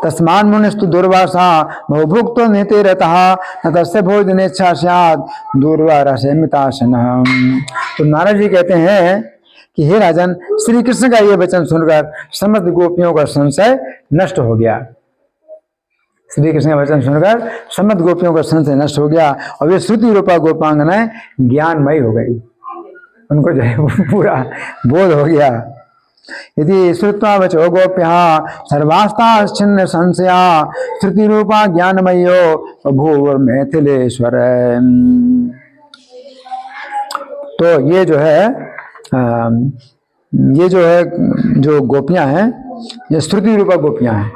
तस्मान् मुनिस्तु दुर्वासा बहुभुक्तो नितिरतः न तस्य भोजनेच्छा स्यात् दुर्वारसेमिताशनः। तो नारद जी कहते हैं कि हे राजन, श्री कृष्ण का ये वचन सुनकर समस्त गोपियों का संशय नष्ट हो गया। श्री कृष्ण का वचन सुनकर समस्त गोपियों का संशय नष्ट हो गया और वे श्रुति रूपा गोपांगनाएं ज्ञानमयी हो गई। उनको जो है पूरा बोध हो गया। यदि श्रुत्वा वचो गोप्यः सर्वास्ताश्चिन्न संशया श्रुति रूपा ज्ञानमयो भूव मैथिलेश्वर। तो ये जो है जो गोपियां हैं, ये श्रुति रूपा गोपियां हैं,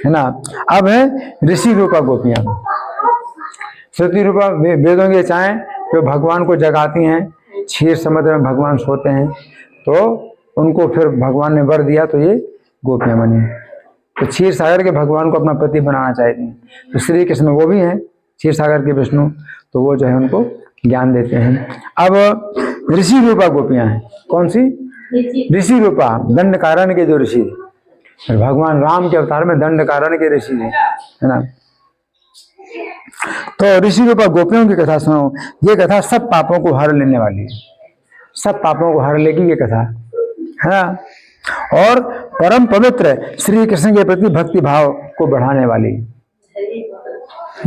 है ना। अब है ऋषि रूपा गोपियां। श्रुति रूपा वेदों की चाहें जो भगवान को जगाती हैं, क्षीर समुद्र में भगवान सोते हैं तो उनको फिर भगवान ने वर दिया तो ये गोपियां बनी। तो क्षीर सागर के भगवान को अपना पति बनाना चाहती हैं, तो श्री कृष्ण वो भी हैं क्षीर सागर के विष्णु, तो वो जो है उनको ज्ञान देते हैं। अब ऋषि रूपा गोपियां हैं, कौन सी? ऋषि रूपा, दंडकारण्य के जो ऋषि, भगवान राम के अवतार में दंडकारण्य के ऋषि है ना। तो ऋषि रूपा गोपियों की कथा सुनो। ये कथा सब पापों को हर लेने वाली है, सब पापों को हर लेगी ये कथा, है ना। और परम पवित्र श्री कृष्ण के प्रति भक्ति भाव को बढ़ाने वाली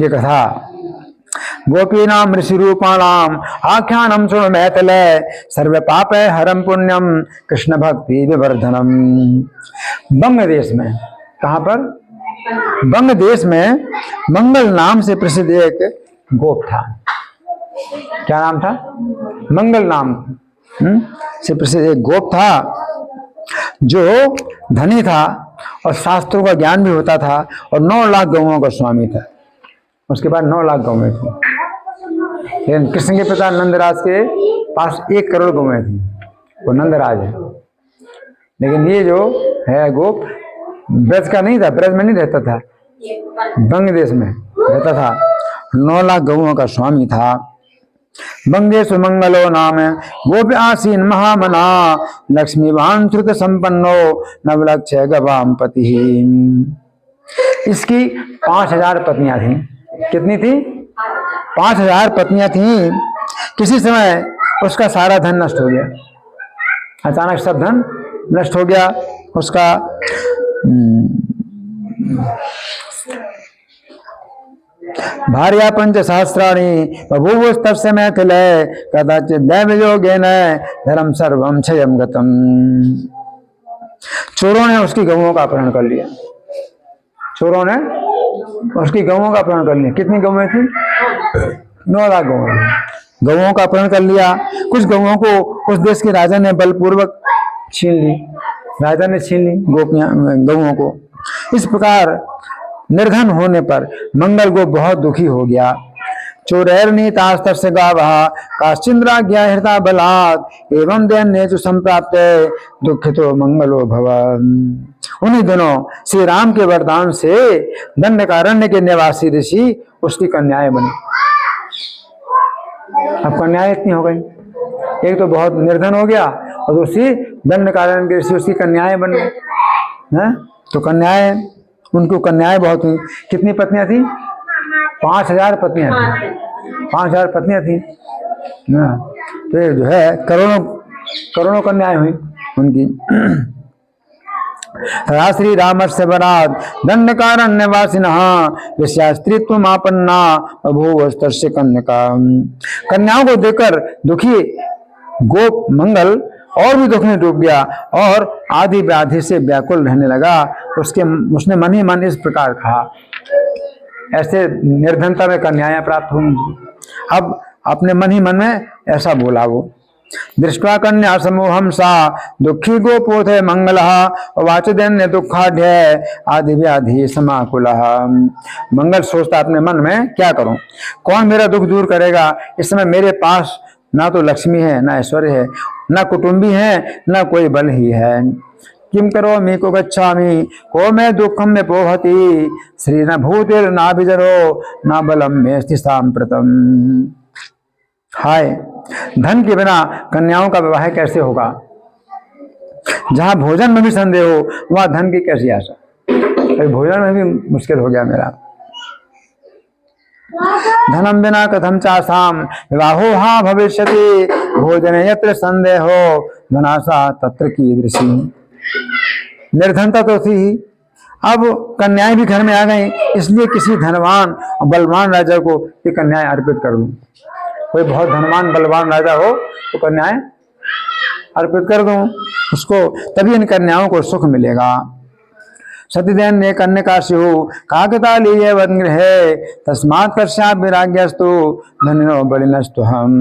ये कथा। गोपीनाम ऋषि रूपाणाम आख्यानम सुनो मैथिले सर्व पाप हरम पुण्यम कृष्ण भक्ति विवर्धनम। बंग देश में, कहां पर? बंग देश में मंगल नाम से प्रसिद्ध एक गोप था। क्या नाम था? मंगल नाम से प्रसिद्ध एक गोप था जो धनी था और शास्त्रों का ज्ञान भी होता था और 9 लाख गौओं का स्वामी था। उसके बाद 9 लाख गौएं थी, लेकिन कृष्ण के पिता नंदराज के पास 1 करोड़ गौएं थी, वो नंदराज है। लेकिन ये जो है गोप ब्रज का नहीं था, ब्रज में नहीं रहता था, बंग देश में रहता था, 9 लाख गौओं का स्वामी था। बंगेश मंगलो नाम गोप आसीन महामना लक्ष्मीवान श्रुत संपन्नो नवलक्ष गवाम पति। इसकी 5000 पत्नियां थी। कितनी थी? 5000 पत्नियां थी। किसी समय उसका सारा धन नष्ट हो गया, अचानक सब धन नष्ट हो गया उसका। भार्या 5 सहस्राणि बभूव तस्य मैथिले कदाचित दैव योगेन धर्म सर्वम क्षयम गतम। चोरों ने उसकी गौओं का अपहरण कर लिया, चोरों ने उसकी गौओं का अपहरण कर लिया। कितनी गौएं थी? 9 लाख गौओं का अपहरण कर लिया। कुछ गौओं को उस देश के राजा ने बलपूर्वक छीन ली, राजा ने छीन ली गौओं को। इस प्रकार निर्धन होने पर मंगल गोप बहुत दुखी हो गया। चोरैर्नीतास्तस्य गावः काश्चिन्द्राज्ञा हृता बलात् एवं दैन्येषु संप्राप्त दुःखितो मंगलो भवन्। उन्हीं दिनों श्री राम के वरदान से दंडकारण्य के निवासी ऋषि उसकी कन्याएं बनी। अब कन्याएं इतनी हो गई, एक तो बहुत निर्धन हो गया और दूसरी दंडकारण्य के ऋषि उसकी कन्याएं बन गई। तो कन्याएं, उनको कन्याएं बहुत हुई। कितनी पत्नियां थी? 5000 पत्नियां थी, 5000 पत्नियां थी ना। तो ये जो है करोड़ों कन्याएं हुई उनकी। श्री राम से वराद दंडकारण्य वासिनः ऋष्यास्त्रीत्व आपन्ना अभूवस्तस्य कन्यका। कन्याओं को देखकर दुखी गोप मंगल और भी दुख में डूब गया और आदि व्याधि से व्याकुल रहने लगा। उसने मन ही मन इस प्रकार कहा, ऐसे निर्धनता में कन्याएं प्राप्त होंगी। अब अपने मन ही मन में ऐसा बोला वो। दृष्ट्वा कन्या समूहम सा दुखी गोपोथे मंगलः वाचुदैन्य दुखाढ्य आदि व्याधि समाकुलः। मंगल सोचता अपने मन में, क्या करूं, कौन मेरा दुख दूर करेगा। इस समय मेरे पास ना तो लक्ष्मी है, ना ऐश्वर्य है, ना कुटुंबी है, ना कोई बल ही है। किम करो मी को गच्छामि को मैं दुखम में पोहति श्री न भूतिर ना भिजरो ना बलम में सांप्रतम। हाय, धन के बिना कन्याओं का विवाह कैसे होगा? जहां भोजन में भी संदेह हो वहां धन की कैसी आशा? भोजन में भी मुश्किल हो गया मेरा। धनम बिना कथम चासाम विवाहो हा भविष्यति भोजन यत्र संदेहो धनासा तत्र कीदृशी। निर्धनता तो थी ही, अब कन्याएं भी घर में आ गई, इसलिए किसी धनवान और बलवान राजा को ये कन्याएं अर्पित कर दूं। कोई बहुत धनवान बलवान राजा हो तो कन्याएं अर्पित कर दूं उसको, तभी इन कन्याओं को सुख मिलेगा। सतीदेन ने कन्या स्यु काकतालीय वनगृह तस्मात् कश्याप विराग्यस्तु धन्यो बलिनस्तु हम।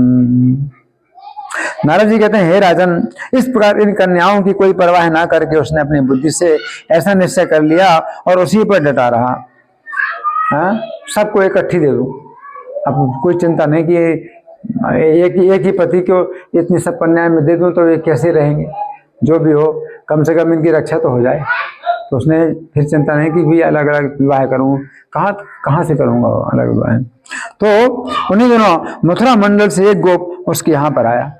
नारद जी कहते हैं, हे राजन, इस प्रकार इन कन्याओं की कोई परवाह ना करके उसने अपनी बुद्धि से ऐसा निश्चय कर लिया और उसी पर डटा रहा। हाँ, सबको इकट्ठी दे दूं, अब कोई चिंता नहीं कि एक ही पति को इतनी सब कन्याएं में दे दूं तो ये कैसे रहेंगे, जो भी हो कम से कम इनकी रक्षा तो हो जाए। तो उसने फिर चिंता नहीं कि भी अलग अलग विवाह करूं, कहाँ से करूंगा अलग विवाह। तो उन्हीं दिनों मथुरा मंडल से एक गोप उसके यहाँ पर आया।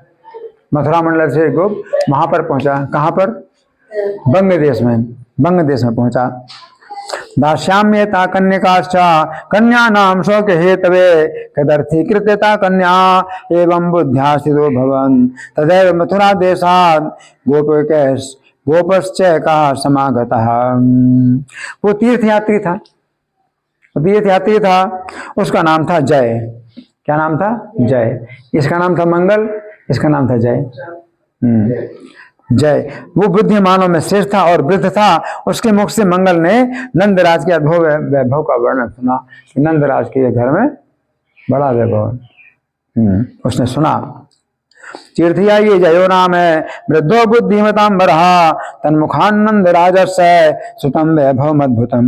मथुरा मंडल से एक गोप वहां पर पहुंचा। कहाँ पर? बंग देश में पहुंचा। दास्याम्यता कन्यकाश्चा कन्या नाम शोक हेतवे कदर्थी कृत्यता कन्या एवं बुद्ध्या स्थितो भवन तदैव मथुरा देशात् गोपश्च का समागतः। वो तीर्थयात्री था, उसका नाम था जय। क्या नाम था? जय। इसका नाम था मंगल, इसका नाम था जय। जय वो बुद्धिमानों में श्रेष्ठ था और वृद्ध था। उसके मुख से मंगल ने नंदराज के अद्भुत वैभव का वर्णन सुना कि नंदराज के घर में बड़ा वैभव उसने सुना। तीर्थया ये जयो नाम है वृद्धो बुद्धिमतां बरहा तन्मुखानंद राजस सुतम वैभव अद्भुतम।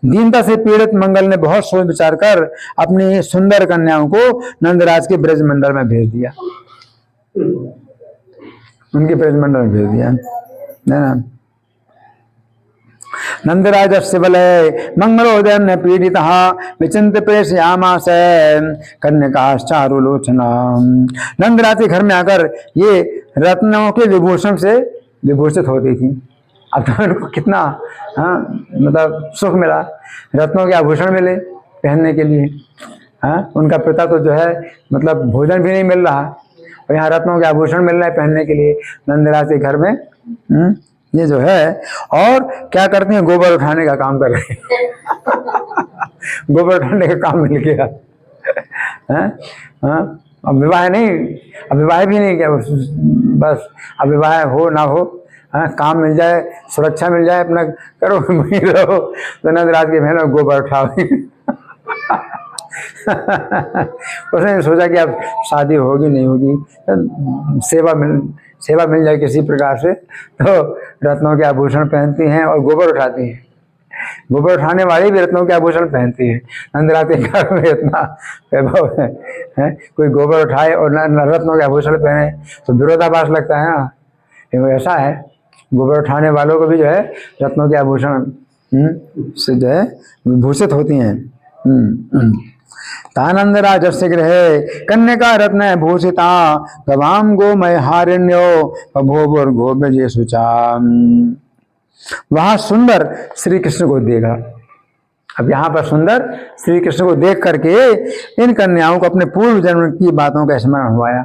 दीनता से पीड़ित मंगल ने बहुत सोच विचार कर अपनी सुंदर कन्याओं को नंदराज के ब्रज मंडल में भेज दिया। उनके ब्रजमंडल में भेज दिया ना। नंदराजस्य बले मंगलोदयन पीड़ित विचिंत प्रेषयामास कन्यकाश्चारुलोचना। नंदराज के घर में आकर ये रत्नों के विभूषण से विभूषित होती थी। अब तो उनको कितना मतलब सुख मिला, रत्नों के आभूषण मिले पहनने के लिए। उनका पिता तो जो है मतलब भोजन भी नहीं मिल रहा और यहाँ रत्नों के आभूषण मिल रहे हैं पहनने के लिए नंदराज के घर में। ये जो है, और क्या करते हैं, गोबर उठाने का काम कर रहे हैं। गोबर उठाने का काम मिल गया। अब विवाह नहीं, अब विवाह भी नहीं किया, बस अब विवाह हो ना हो, काम मिल जाए, सुरक्षा मिल जाए, अपना करो वहीं रहो। तो नंदराज के बहनों गोबर उठाओ। उसने सोचा कि अब शादी होगी नहीं होगी, सेवा मिल जाए किसी प्रकार से, तो रत्नों के आभूषण पहनती हैं और गोबर उठाती हैं। गोबर उठाने वाली भी रत्नों के आभूषण पहनती है। नंदराज के घर में इतना वैभव है, कोई गोबर उठाए और न रत्नों के आभूषण पहने तो विरोधाभास लगता है ना। वो ऐसा है, गोबर उठाने वालों को भी जो है रत्नों के आभूषण से जो है विभूषित होती हैं। तानंद राजस्य गृह कन्यका रत्न भूषिता गवाम गोमय हारण्यो बभोवर गोब्रजे सुचा। वहां सुंदर श्री कृष्ण को देखा। अब यहाँ पर सुंदर श्री कृष्ण को देख करके इन कन्याओं को अपने पूर्व जन्म की बातों का स्मरण हुआ।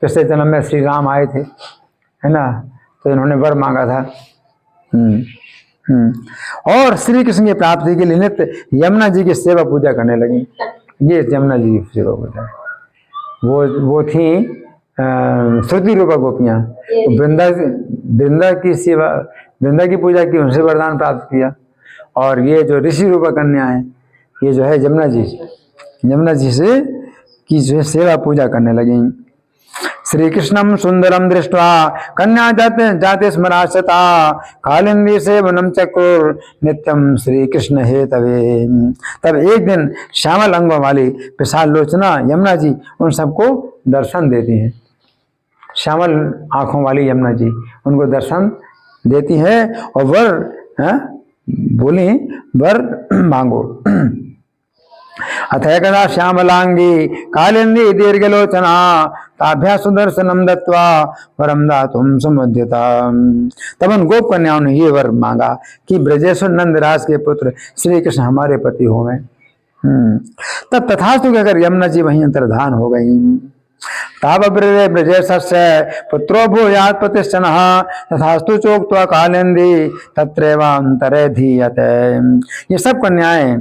पिछले जन्म में श्री राम आए थे, है ना, तो इन्होंने वर मांगा था। और श्री कृष्ण की प्राप्ति के लिए नित्य यमुना जी की सेवा पूजा करने लगी। ये यमुना जी की सेवा पूजा, वो थी श्रुति रूपा गोपियां। वृंदा की पूजा की, उनसे वरदान प्राप्त किया। और ये जो ऋषि रूपा कन्या है, ये जो है यमुना जी से की जो है सेवा पूजा करने लगी। श्री कृष्णम सुंदरम दृष्ट्वा कन्या जाते स्मराशता कालिंदी सेवनम चक्रुर नित्यम श्री कृष्ण हेतवे। तब एक दिन श्यामल अंगों वाली विशाल लोचना यमुना जी उन सबको दर्शन देती हैं। श्यामल आंखों वाली यमुना जी उनको दर्शन देती है और वर बोली वर मांगो। अथय कदा श्यामलांगी कालिंदी दीर्घलोचना ताभ्या सुदर्शनम दत्वा वरम दातुम समुद्यता। तब उन गोप कन्याओं ने ये वर मांगा कि ब्रजेश्वर नंदराज के पुत्र श्री कृष्ण हमारे पति होंगे। तब तथास्तु कहकर यमुना जी वहीं अंतर्धान हो गई। तावब्रजे ब्रजेशस्य पुत्रो भूयात् प्रतिष्ठनः तथास्तु चोक्त्वा कालिंदी तत्रैवान्तरे धीयते। ये सब कन्याएं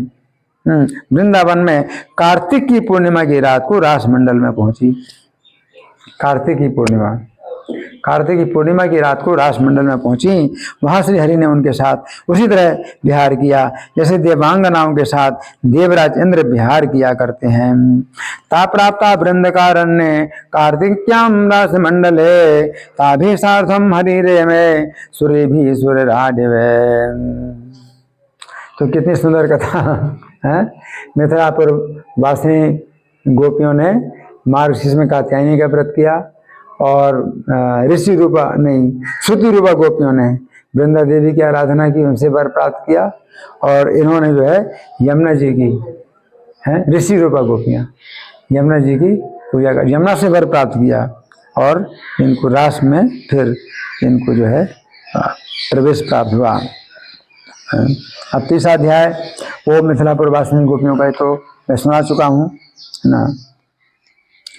वृंदावन में कार्तिक की पूर्णिमा की रात को रास मंडल में पहुंची। कार्तिक की पूर्णिमा, कार्तिक की पूर्णिमा की रात को रास मंडल में पहुंची। वहां श्री हरि ने उनके साथ उसी तरह विहार किया जैसे देवांगनाओं के साथ देवराज इंद्र विहार किया करते हैं। ता प्राप्ता वृंदकारण्य कार्तिक्याम रास मंडले ताभि सार्थम हरिरे में सूर्य भी सूर्य राडवे। तो कितनी सुंदर कथा है। मिथिलापुर वासिनी गोपियों ने मार्गशीर्ष में कात्यायनी का व्रत किया और ऋषि रूपा नहीं श्रुति रूपा गोपियों ने वृंदा देवी की आराधना की, उनसे वर प्राप्त किया। और इन्होंने जो है यमुना जी की है ऋषि रूपा गोपियाँ यमुना जी की पूजा कर यमुना से वर प्राप्त किया और इनको रास में फिर इनको जो है प्रवेश प्राप्त हुआ। अब तीसरा अध्याय वो मिथिलापुर वासिनी गोपियों का तो मैं सुना चुका हूँ ना।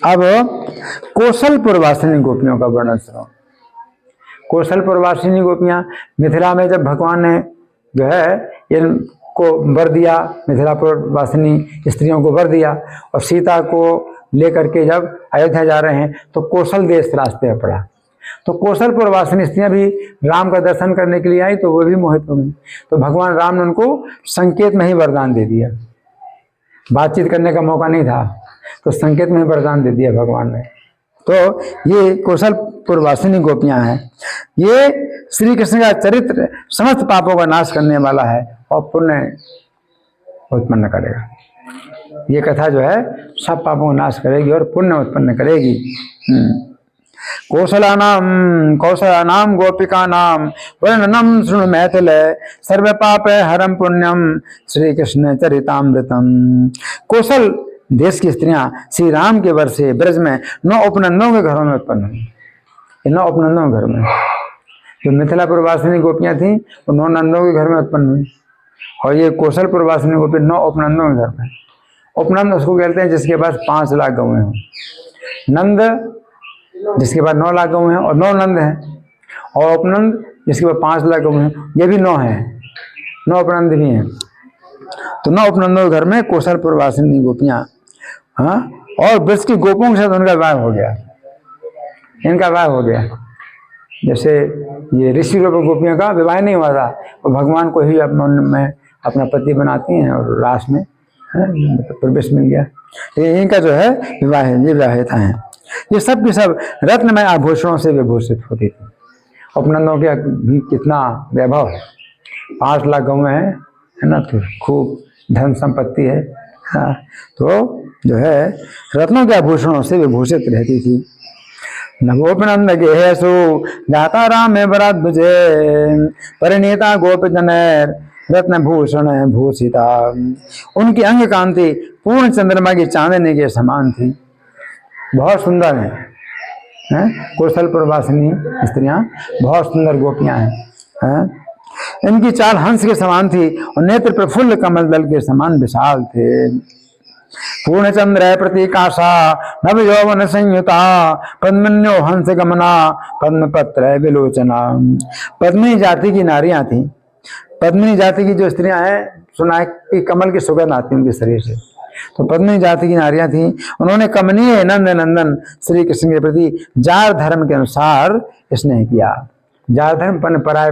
अब कौशलपुर वासिनी गोपियों का वर्णन सुनो। कौशलपुर वासिनी गोपियाँ मिथिला में जब भगवान ने जो है इनको वर दिया, मिथिलापुर वासिनी स्त्रियों को वर दिया और सीता को लेकर के जब अयोध्या जा रहे हैं तो कौशल देश रास्ते पर पड़ा। तो कौशलपुर वासिनी स्त्रियां भी राम का दर्शन करने के लिए आई तो वो भी मोहित हो गई। तो भगवान राम ने उनको संकेत में ही वरदान दे दिया, बातचीत करने का मौका नहीं था तो संकेत में ही वरदान दे दिया भगवान ने। तो ये कौशलपुर वासिनी गोपियां हैं। ये श्री कृष्ण का चरित्र समस्त पापों का नाश करने वाला है और पुण्य उत्पन्न करेगा। ये कथा जो है सब पापों का नाश करेगी और पुण्य उत्पन्न करेगी। कौशलानाम गोपिका नाम वर्णनम शृणु मैथिले सर्व पाप हरम पुण्यम श्री कृष्ण चरितामृतम। कौशल देश की स्त्रियां श्री राम के वर से ब्रज में 9 उपनंदों के घरों में उत्पन्न हुई। 9 उपनंदों के घर में जो मिथिलापुर वासिनी गोपियां थी वो 9 नंदों के घर में उत्पन्न हुई और ये कौशलपुर वासिनी गोपी 9 उपनंदों के घर में। उपनंद उसको कहते हैं जिसके पास 5 लाख गौएं हों। नंद जिसके पास 9 लाख गौएं हैं और 9 नंद हैं। और उपनंद जिसके पास 5 लाख गौएं हैं, ये भी 9 हैं, 9 उपनंद भी हैं। तो 9 उपनंदों के घर में कौशलपुर वासिनी गोपियां। हाँ, और ब्रज की गोपों के साथ उनका विवाह हो गया, इनका विवाह हो गया। जैसे ये ऋषि रूप गोपियों का विवाह नहीं हुआ था, वो भगवान को ही में अपना पति बनाती हैं और लास्ट में प्रवेश मिल गया। तो इनका जो है विवाह है, ये विवाहिता है। ये सब के सब रत्नमय आभूषणों से विभूषित होती थी। उपनंदों के भी कितना वैभव है, 5 लाख गौएं हैं, है ना, तो खूब धन संपत्ति है। हाँ, तो जो है रत्नों के आभूषणों से विभूषित रहती थी। नवोपनंद गेहेसु जाता राम में बरात बुझे परिणीता गोप जनैर रत्न भूषण भूषिता। उनकी अंग कांति पूर्ण चंद्रमा की चांदनी के समान थी, बहुत सुंदर है। कौशलपुर वासिनी स्त्रियां बहुत सुंदर गोपियां हैं। इनकी चाल हंस के समान थी और नेत्र प्रफुल्ल कमल दल के समान विशाल थे। पूर्ण चंद्र प्रतीकाशा नव यौवन संयुता पद्मन्यो हंस गमना पद्म पत्र विलोचना। पद्मिनी जाति की नारियां थी। पद्मिनी जाति की जो स्त्रियां हैं, सुना है कि कमल की सुगंध आती है उनके शरीर से, तो पद्मिनी जाति की नारियां थी। उन्होंने कमनीय नंद नंदन श्री कृष्ण के प्रति जार धर्म के अनुसार स्नेह किया। जार धर्म पराय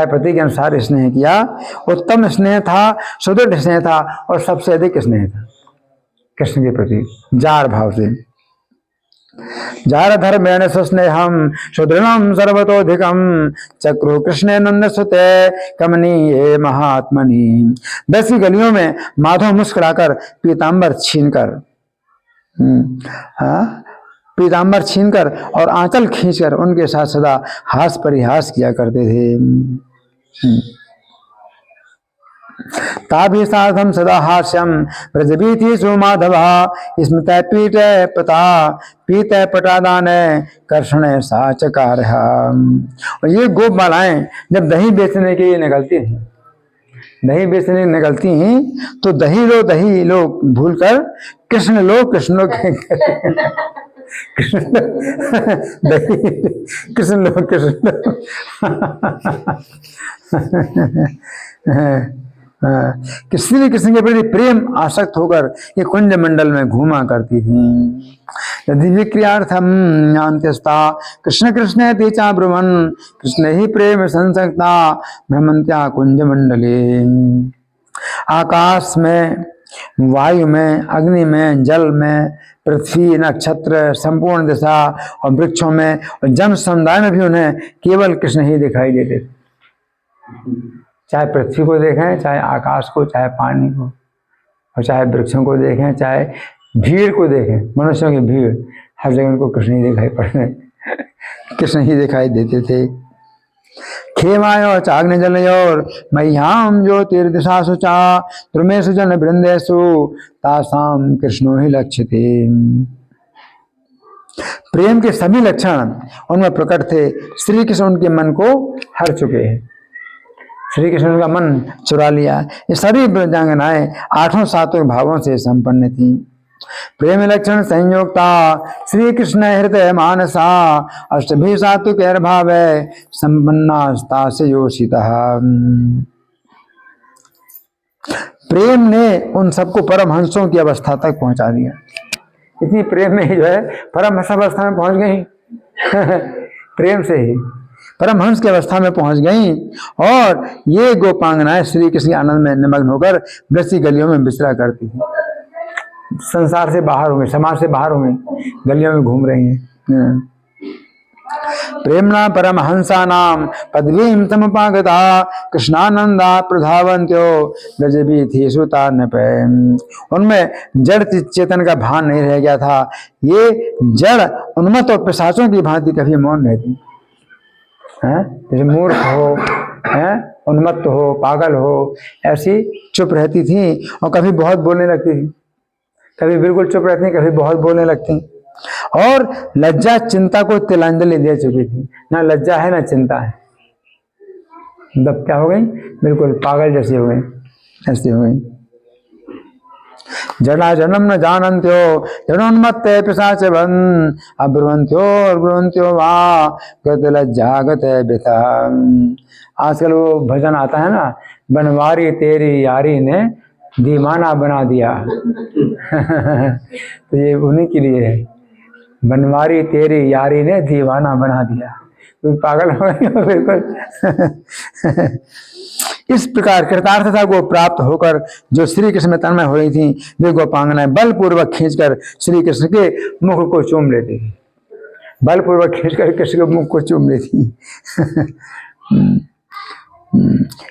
पति के अनुसार स्नेह किया। उत्तम स्नेह था, सुदृढ़ स्नेह था और सबसे अधिक स्नेह था कृष्ण के प्रति, जार भाव से। जार धर्मेण सुस्नेहम सुदृढ़म सर्वतोधिकम चक्रु कृष्ण नंद सुते कमनीये महात्मनि। बस की गलियों में माधव मुस्कुराकर पीताम्बर छीनकर और आंचल खींचकर उनके साथ सदा हास परिहास किया करते थे। ताभि साधम सदा हास्यम ब्रजबीति माधवा स्मृत पीठ पता पीत पटादान कर्षण सा चकार। और ये गोप मालाएं जब दही बेचने के लिए निकलती थी, दही बेचने निकलती ही तो दही लो भूलकर कृष्ण लो कि श्री कृष्ण के प्रति प्रेम आसक्त होकर ये कुंज मंडल में घूमा करती थी। यदि विक्रियार्थम अंत्यस्था कृष्ण कृष्ण तेचा ब्रुवन कृष्ण ही प्रेम संसक्ता भ्रमंत्या कुंज मंडले। आकाश में, वायु में, अग्नि में, जल में, पृथ्वी, नक्षत्र, संपूर्ण दिशा और वृक्षों में और जन समुदाय में भी उन्हें केवल कृष्ण ही दिखाई देते थे। चाहे पृथ्वी को देखें, चाहे आकाश को, चाहे पानी को, और चाहे वृक्षों को देखें, चाहे भीड़ को देखें, मनुष्यों की भीड़, हर जगह उनको कृष्ण ही दिखाई पड़ते, कृष्ण ही दिखाई देते थे। खेमायो चाग्नि जलयोर मह्याम ज्योतिर्दिशासु चा द्रुमेषु जन वृंदेषु तासाम कृष्णो ही लक्ष्यते। प्रेम के सभी लक्षण उनमें प्रकट थे। श्री कृष्ण उनके मन को हर चुके हैं। श्री कृष्ण का मन चुरा लिया। ये सभी ब्रजांगनाएं आठों सातों भावों से संपन्न थी। प्रेम लक्षण संयोगता श्री कृष्ण हृदय मानसा अष्टभी सात्विक भाव संपन्नास्ता से योषिता। प्रेम ने उन सबको परमहंसों की अवस्था तक पहुंचा दिया। इतनी प्रेम में ही जो है परमहंस अवस्था में पहुंच गई प्रेम से ही परमहंस की अवस्था में पहुंच गई। और ये गोपांगनाएं श्री कृष्ण के आनंद में निमग्न होकर ब्रज की गलियों में विचरा करती थी। संसार से बाहर हो गए, समाज से बाहर हो गई, गलियों में घूम रही हैं। प्रेमणा परमहंसा नाम पदवीं समुपागता कृष्णानंदा प्रधावंत्यो गजबी थी सुता न पे। उनमें जड़ चेतन का भान नहीं रह गया था। ये जड़ उन्मत्त और पिशाचों की भांति कभी मौन रहती हैं, जैसे मूर्ख हो, हैं, उन्मत्त हो, पागल हो, ऐसी चुप रहती थी। और कभी बहुत बोलने लगती थी, कभी बिल्कुल चुप रहती, कभी बहुत बोलने लगती। और लज्जा चिंता को तिलांजलि दे चुकी थी। ना लज्जा है ना चिंता है, मतलब क्या हो गई, बिल्कुल पागल जैसी हो गई, ऐसी हो गई। जड़ा जन्म न जानन्त्यो जड़ोन्मत्ते पिशाच बन अब्रुवन्त्यो वा गत लज्जा गत व्यथा। आजकल वो भजन आता है ना, बनवारी तेरी यारी ने दीवाना बना दिया तो ये उन्हीं के लिए है, बनवारी तेरी यारी ने दीवाना बना दिया, तो पागल हो गए बिल्कुल इस प्रकार कृतार्थता को प्राप्त होकर जो श्री कृष्ण में तन्मय हो रही थी, वे गोपांगनाएं बलपूर्वक खींचकर श्री कृष्ण के मुख को चूम लेती थी। बलपूर्वक खींचकर कृष्ण के मुख को चूम लेती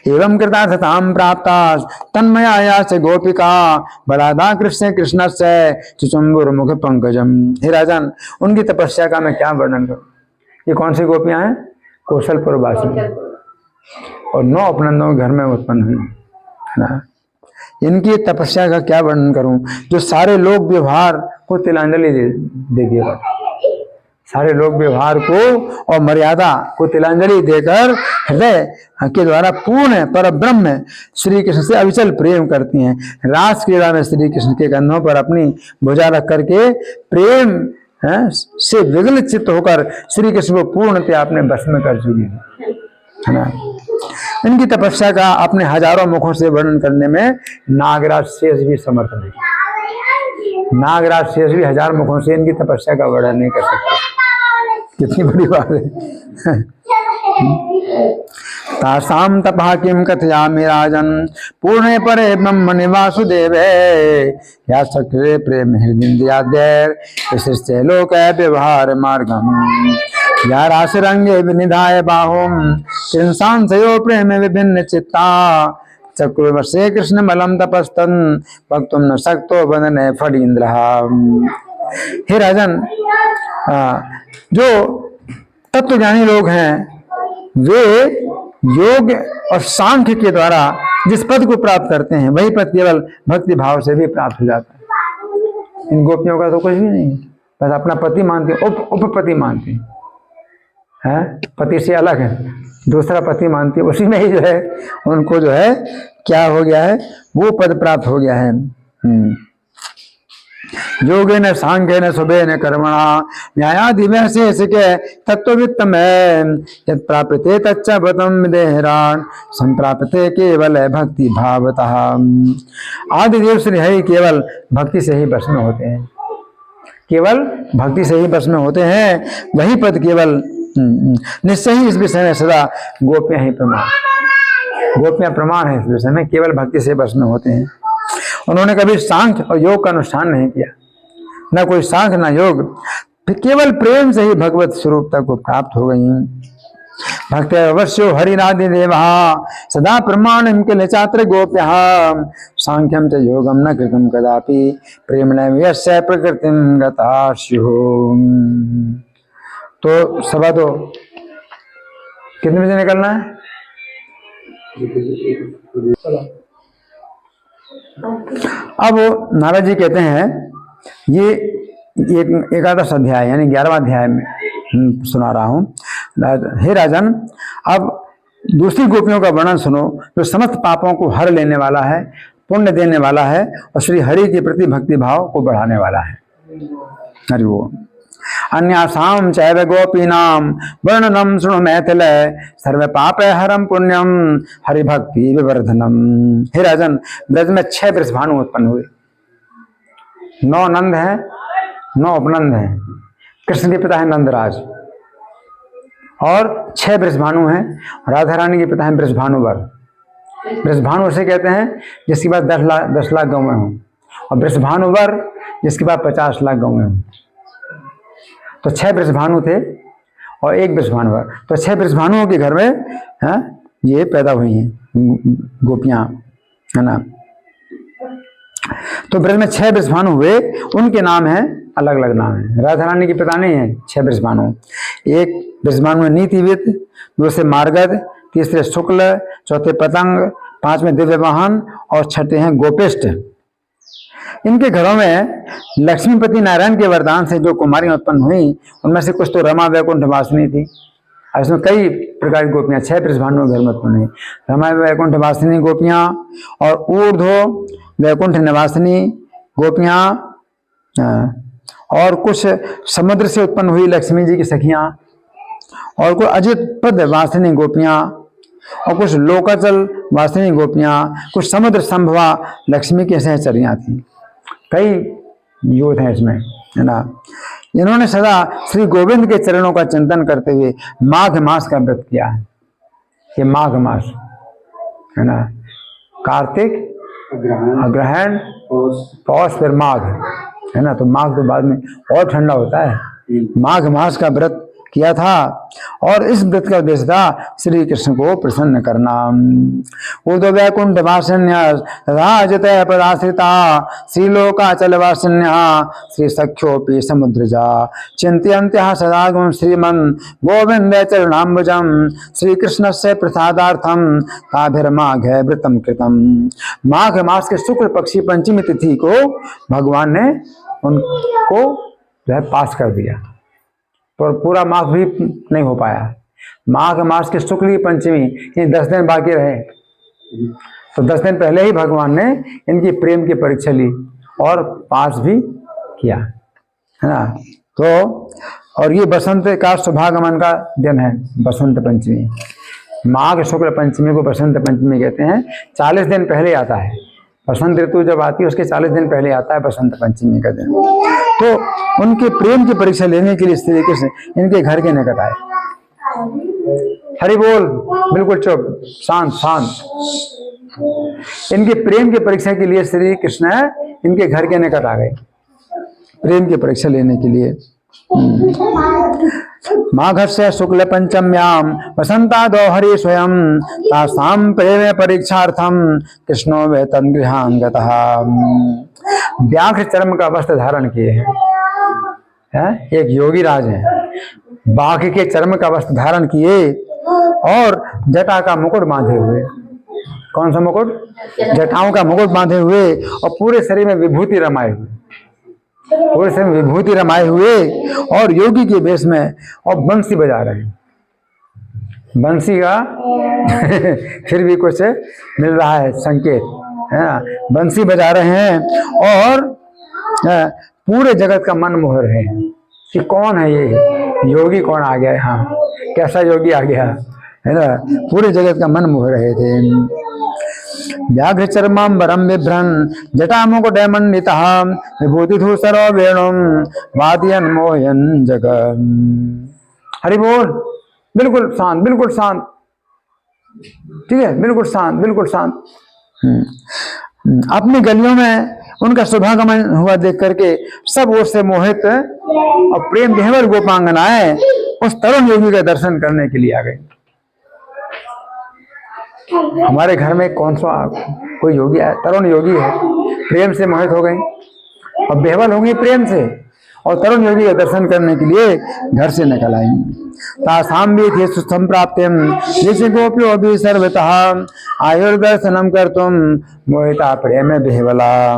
एवं कृतार्थतां प्राप्ता तन्मया से गोपिका बलादा कृष्ण कृष्ण से चुचुम्बुर मुख पंकजम। हे राजन, उनकी तपस्या का मैं क्या वर्णन करूं। ये कौन सी गोपियां हैं? कौशलपुर वासी, और 9 अपनंदों के घर में उत्पन्न हुई है ना। इनकी तपस्या का क्या वर्णन करूं, जो सारे लोक व्यवहार को तिलांजलि दे दिया। सारे लोक व्यवहार को और मर्यादा को तिलांजलि देकर हृदय के द्वारा पूर्ण पर ब्रह्म श्री कृष्ण से अविचल प्रेम करती हैं। रास क्रीड़ा में श्री कृष्ण के कंधों पर अपनी भुजा रख करके प्रेम से विगलित चित्त होकर श्री कृष्ण को पूर्णतः अपने बस में कर चुकी है ना। इनकी तपस्या का अपने हजारों मुखों से वर्णन करने में नागराज शेष भी समर्थ नहीं। नागराज शेष भी 1000 मुखों से इनकी तपस्या का वर्णन नहीं कर सकते। कितनी बड़ी बात है। तासाम तपः किम कथयामि राजन पूर्णे परे ब्रह्मणि वासुदेवे या सक्रे प्रेम हृदयाद्यैर विशिष्टे लोक व्यवहार मार्गम या रासरंगे विनिधाय बाहुम इंसांसयो प्रेम विभिन्न चित्ता चक्रवर्षे कृष्ण मलम तपस्तन भक्तुम न सक्तो बंधने फणीन्द्र। हे राजन, जो तत्वज्ञानी लोग हैं वे योग और सांख्य के द्वारा जिस पद को प्राप्त करते हैं वही पद केवल भक्ति भाव से भी प्राप्त हो जाता है। इन गोपियों का तो कुछ भी नहीं, बस अपना पति मानते हैं, उपपति मानते हैं, पति से अलग है, दूसरा पति मानती है, उसी में ही जो है उनको जो है क्या हो गया है, वो पद प्राप्त हो गया है। योगेन सांख्येन शुभेन कर्मणा न्यायाधीन शेष के तत्ववित्तम है यद प्राप्यते तच्च व्रतम विदेहरान संप्राप्यते केवल भक्ति भावतः। आदिदेव श्री हरि केवल भक्ति से ही बस में होते हैं, केवल भक्ति से ही बस में होते हैं। वही पद केवल निश्चय ही इस विषय में सदा गोपियां ही प्रमाण, गोपियां प्रमाण है इस विषय में, केवल भक्ति से बस में होते हैं। उन्होंने कभी सांख्य और योग का अनुष्ठान नहीं किया, न कोई सांख्य न योग, केवल प्रेम से ही भगवत स्वरूपता को प्राप्त हो गई। भक्त अवश्यो हरिराधि देवा सदा प्रमाण इनके चात्र गोप्य सांख्यम च योगम न कृतम कदापि प्रेम यस्य प्रकृतिम गता स्युः। तो सवा दो कितने बजे निकलना है? अब नारद जी कहते हैं ये एकादश अध्याय यानी 11वां अध्याय में सुना रहा हूं। हे राजन, अब दूसरी गोपियों का वर्णन सुनो जो समस्त पापों को हर लेने वाला है, पुण्य देने वाला है और श्री हरि के प्रति भक्ति भाव को बढ़ाने वाला है। हरि ओम। अन्यासाम चैव गोपीनाम वर्णनम सुनो मैथिल सर्व पाप हरम पुण्यम हरि भक्ति विवर्धनम। हे राजन, ब्रज में 6 वृषभानु उत्पन्न हुए, 9 नंद हैं, 9 उपनंद हैं। कृष्ण के पिता है नंदराज और 6 वृषभानु हैं। राधा रानी के पिता है वृषभानुवर। वृषभानु उसे कहते हैं जिसके पास 10 लाख गौएं हों, और वृषभानुवर जिसके पास 50 लाख गौएं हों। तो 6 वृषभानु थे और 1 वृषभानुवर, तो 6 वृषभानुओं के घर में ये पैदा हुई हैं गोपियां, है ना। तो ब्रज में 6 वृषभानु हुए, उनके नाम हैं, अलग अलग नाम है। राधा रानी के पिता नहीं है 6 वृषभानु। एक वृषभानु है नीतिविद, दूसरे मार्गद, तीसरे शुक्ल, चौथे पतंग, 5वें दिव्य वाहन और 6ठे हैं गोपिष्ठ। इनके घरों में लक्ष्मीपति नारायण के वरदान से जो कुमारियां उत्पन्न हुई उनमें से कुछ तो रमा वैकुंठ वासिनी थी। इसमें कई प्रकार की गोपियां 6 वृषभानु घर में उत्पन्न हुई। रमा वैकुंठ वासिनी गोपियां और ऊर्ध्व वैकुंठ निवासिनी गोपियां, और कुछ समुद्र से उत्पन्न हुई लक्ष्मी जी की सखियां, और कुछ अजित पद वासिनी गोपियां, और कुछ लोकाचल वासिनी गोपियां, कुछ समुद्र संभवा लक्ष्मी की सहचरियां थी। कई यूथ हैं इसमें, है ना। इन्होंने सदा श्री गोविंद के चरणों का चिंतन करते हुए माघ मास का व्रत किया है। ये माघ मास है ना, कार्तिक, अग्रहण, पौष, फिर माघ, है ना। तो माघ तो बाद में और ठंडा होता है। माघ मास का व्रत किया था और इस व्रत का उद्देश्य था श्री कृष्ण को प्रसन्न करना। उदो वैकुंठ वासन्य तथा अजतय पदाश्रिता श्रीलोकाचल वासन्य श्री सख्योपि समुद्रजा चिंतयन्त्यः सदागमं श्रीमन् गोविंद चरणाम्बुजं श्री कृष्ण से प्रसादार्थम ताभिर्माघ व्रतम कृतम। माघ मास के शुक्ल पक्षी पंचमी तिथि को भगवान ने उनको पास कर दिया, तो पूरा माघ भी नहीं हो पाया। माघ मास के शुक्ल की पंचमी, ये 10 दिन बाकी रहे, तो 10 दिन पहले ही भगवान ने इनकी प्रेम की परीक्षा ली और पास भी किया, है ना। तो और ये बसंत का शुभागमन का दिन है, बसंत पंचमी। माघ शुक्ल पंचमी को बसंत पंचमी कहते हैं। 40 दिन पहले आता है बसंत ऋतु, जब आती है उसके 40 दिन पहले आता है बसंत पंचमी का दिन। तो उनके प्रेम की परीक्षा लेने के लिए श्री कृष्ण इनके घर के निकट आए। हरि बोल, बिल्कुल चुप, शांत शांत। इनके प्रेम की परीक्षा के लिए श्री कृष्ण इनके घर के निकट आ गए, प्रेम की परीक्षा लेने के लिए। माघस्य शुक्ल पंचम्याम वसंतादो हरि स्वयं तासाम प्रेम परीक्षार्थम कृष्णो वे तन्गृहां गतः। व्याघ्र चर्म का वस्त्र धारण किए हैं, एक योगी राज है, बाघ के चर्म का वस्त्र धारण किए और जटा का मुकुट बांधे हुए। कौन सा मुकुट? जटाओं का मुकुट बांधे हुए और पूरे शरीर में विभूति रमाए हुए, पूरे शरीर में विभूति रमाए हुए और योगी के वेश में, और बंसी बजा रहे हैं। बंसी का फिर भी कुछ मिल रहा है संकेत, है ना। बंसी बजा रहे हैं और पूरे जगत का मन मोह रहे हैं कि कौन है ये योगी, कौन आ गया यहाँ, कैसा योगी आ गया, है ना। पूरे जगत का मन मोह रहे थे। व्याघ्र चर्मांबरम बिभ्रन जटामुकुटमंडितः विभूति धूसरो वेणुम वादयन मोहयन जगम। हरि बोल। बिल्कुल शांत, बिल्कुल शांत, ठीक है, बिल्कुल शांत, बिल्कुल शांत। अपनी गलियों में उनका शुभागमन हुआ देख करके सब ओर से मोहित और प्रेम विह्वल गोपांगनाएं उस तरुण योगी का दर्शन करने के लिए आ गई। हमारे घर में कौन सा कोई योगी है, तरुण योगी है, प्रेम से मोहित हो गई और बेहवल हो गई प्रेम से, और तरुण योगी का दर्शन करने के लिए घर से निकल आई। तासाम भी थे सुसंप्राप्तिम जिसे गोपियों भी सर्वतः आयुर्दर्शनम कर तुम मोहिता प्रेम बेहवला।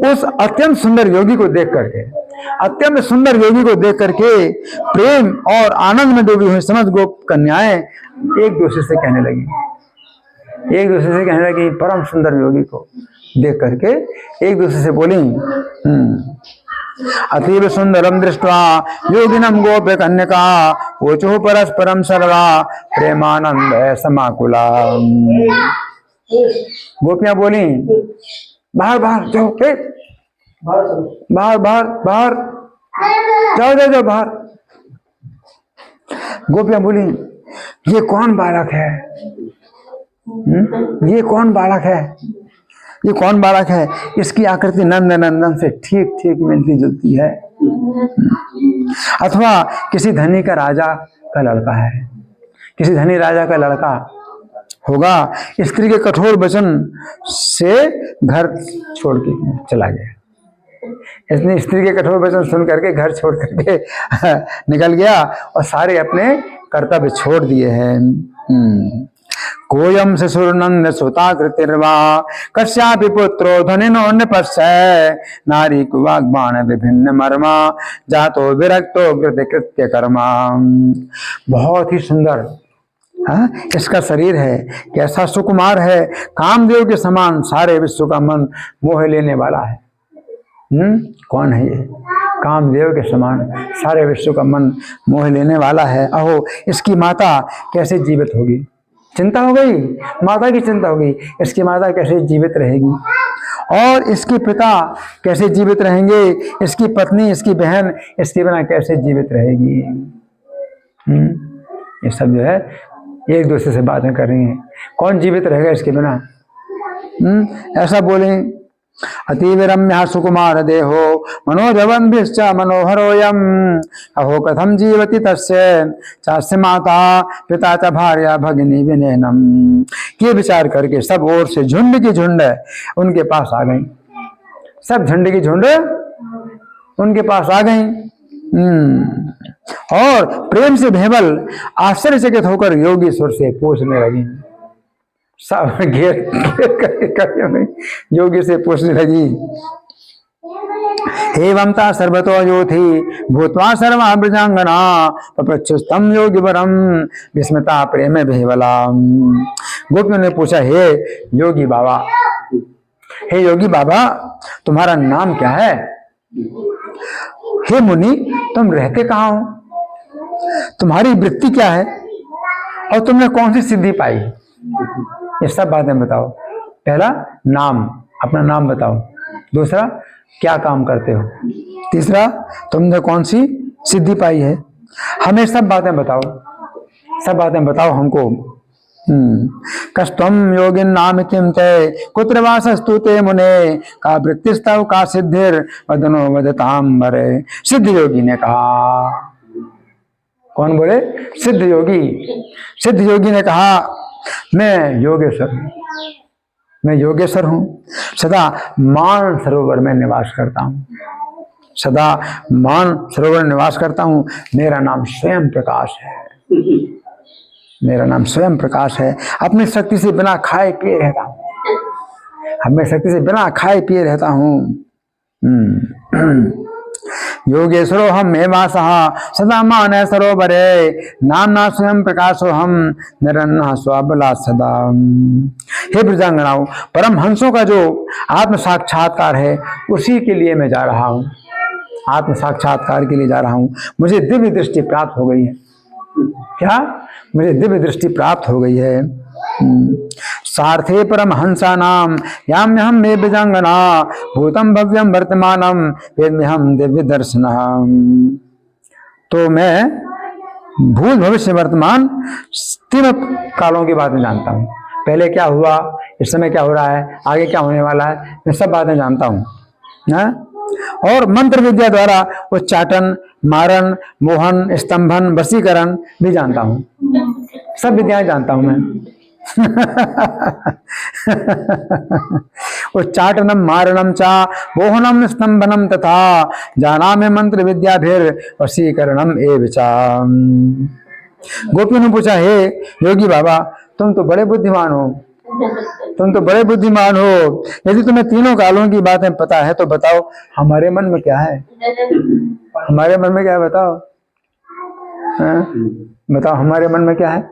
उस अत्यंत सुंदर योगी को देख करके, अत्यंत सुंदर योगी को देख करके प्रेम और आनंद में डूबी हुई समस्त गोप कन्याएं एक दूसरे से कहने लगी, एक दूसरे से कहने लगी, परम सुंदर योगी को देख करके एक दूसरे से बोली, अतीव सुंदरम दृष्ट्वा योगिनम गोप्य कन्यका ऊचु परस्परम सर्वा प्रेमानंद समाकुला। गोपियां बोली, बाहर बाहर जाओ, बाहर बाहर बाहर जाओ, जाओ जाओ बाहर। गोपियां बोली, ये कौन बालक है, ये कौन बालक है, ये कौन बालक है, इसकी आकृति नंद नंदन से ठीक ठीक मिलती जुलती है, अथवा किसी धनी का राजा का लड़का है, किसी धनी राजा का लड़का होगा। स्त्री के कठोर वचन से घर छोड़ के चला गया। इसने स्त्री के कठोर वचन सुन करके घर छोड़ करके निकल गया और सारे अपने कर्तव्य छोड़ दिए हैं। कोयम शिशुर्नंद सुता कृतिर्वा कश्यापि पुत्रो धनिनो नृपस्य नारी कुवाग्बाण विभिन्न मर्मा जातो विरक्तो कृत्य कर्मा। बहुत ही सुंदर इसका शरीर है, कैसा सुकुमार है, कामदेव के समान सारे विश्व का मन मोह लेने वाला है। कौन है ये? कामदेव के समान सारे विश्व का मन मोह लेने वाला है। अहो, इसकी माता कैसे जीवित होगी? चिंता हो गई, माता की चिंता हो गई, इसकी माता कैसे जीवित रहेगी और इसके पिता कैसे जीवित रहेंगे, इसकी पत्नी, इसकी बहन इसके बिना कैसे जीवित रहेगी। ये सब जो है एक दूसरे से बातें कर रही हैं, कौन जीवित रहेगा इसके बिना। ऐसा बोले, अतीव रम्य सुकुमार देहो मनोजवन्भिश्च मनोहरोयम अहो कथम जीवति तस्य चास्य माता पिता च भार्या भगिनी विनयनम। ये विचार करके सब ओर से झुंड की झुंड उनके पास आ गई, सब झुंड की झुंड उनके पास आ गई और प्रेम से भेवल आश्चर्यचकित होकर योगीश्वर से पूछने लगी। सब घेर करके योगी से पूछने लगी, एवंता सर्वतो योथी भूतवा सर्वा ब्रजांगना पप्रच्छुस्तम योगी वरम विस्मता प्रेम भेवला। गोपियों ने पूछा, हे योगी बाबा, हे योगी बाबा, तुम्हारा नाम क्या है? हे मुनि, तुम रहते कहाँ हो? तुम्हारी वृत्ति क्या है और तुमने कौन सी सिद्धि पाई? ये सब बातें बताओ। पहला, नाम, अपना नाम बताओ। दूसरा, क्या काम करते हो? तीसरा, तुमने कौन सी सिद्धि पाई है? हमें सब बातें बताओ, सब बातें बताओ हमको। कष्टम योगिन नाम किम ते कुत्र वासस्तु ते मुने का वृत्तिस्तव का सिद्धिर वदनो वदताम भरे। सिद्ध योगी ने कहा। कौन बोले? सिद्ध योगी। सिद्ध योगी ने कहा, मैं योगेश्वर हूं, मैं योगेश्वर हूं, सदा मान सरोवर में निवास करता हूं, सदा मान सरोवर में निवास करता हूं। मेरा नाम स्वयं प्रकाश है, मेरा नाम स्वयं प्रकाश है। अपनी शक्ति से बिना खाए पिए रहता हूं, मैं शक्ति से बिना खाए पिए रहता हूं। योगेश्वरो हम एवासः सदा मान सरोवरे नामना स्वयं प्रकाशो हम निरन्ना स्वबला सदा। हे ब्रजांगनाओं, परम हंसों का जो आत्म साक्षात्कार है उसी के लिए मैं जा रहा हूँ, आत्म साक्षात्कार के लिए जा रहा हूँ। मुझे दिव्य दृष्टि प्राप्त हो गई है। क्या? मुझे दिव्य दृष्टि प्राप्त हो गई है। सार्थे परम हंसा नाम याम्यहम मे ब्रजांगना भूतम भव्यम वर्तमानम वेद्म्यहम दिव्य दर्शन। तो मैं भूत भविष्य वर्तमान तीनों कालों की बातें जानता हूँ। पहले क्या हुआ, इस समय क्या हो रहा है, आगे क्या होने वाला है, मैं सब बातें जानता हूँ। और मंत्र विद्या द्वारा उच्चाटन, मारण, मोहन, स्तंभन, वशीकरण भी जानता हूँ। सब विद्याएं जानता हूँ मैं। उच्चाटनम मारणम चा मोहनम स्तंभनम तथा जानामि मंत्र विद्या फिर वशीकरणम एव चा। गोपियों ने पूछा, हे योगी बाबा, तुम तो बड़े बुद्धिमान हो, तुम तो बड़े बुद्धिमान हो। यदि तुम्हें तीनों कालों की बातें पता है तो बताओ हमारे मन में क्या है, हमारे मन में क्या है बताओ। बताओ हमारे मन में क्या है।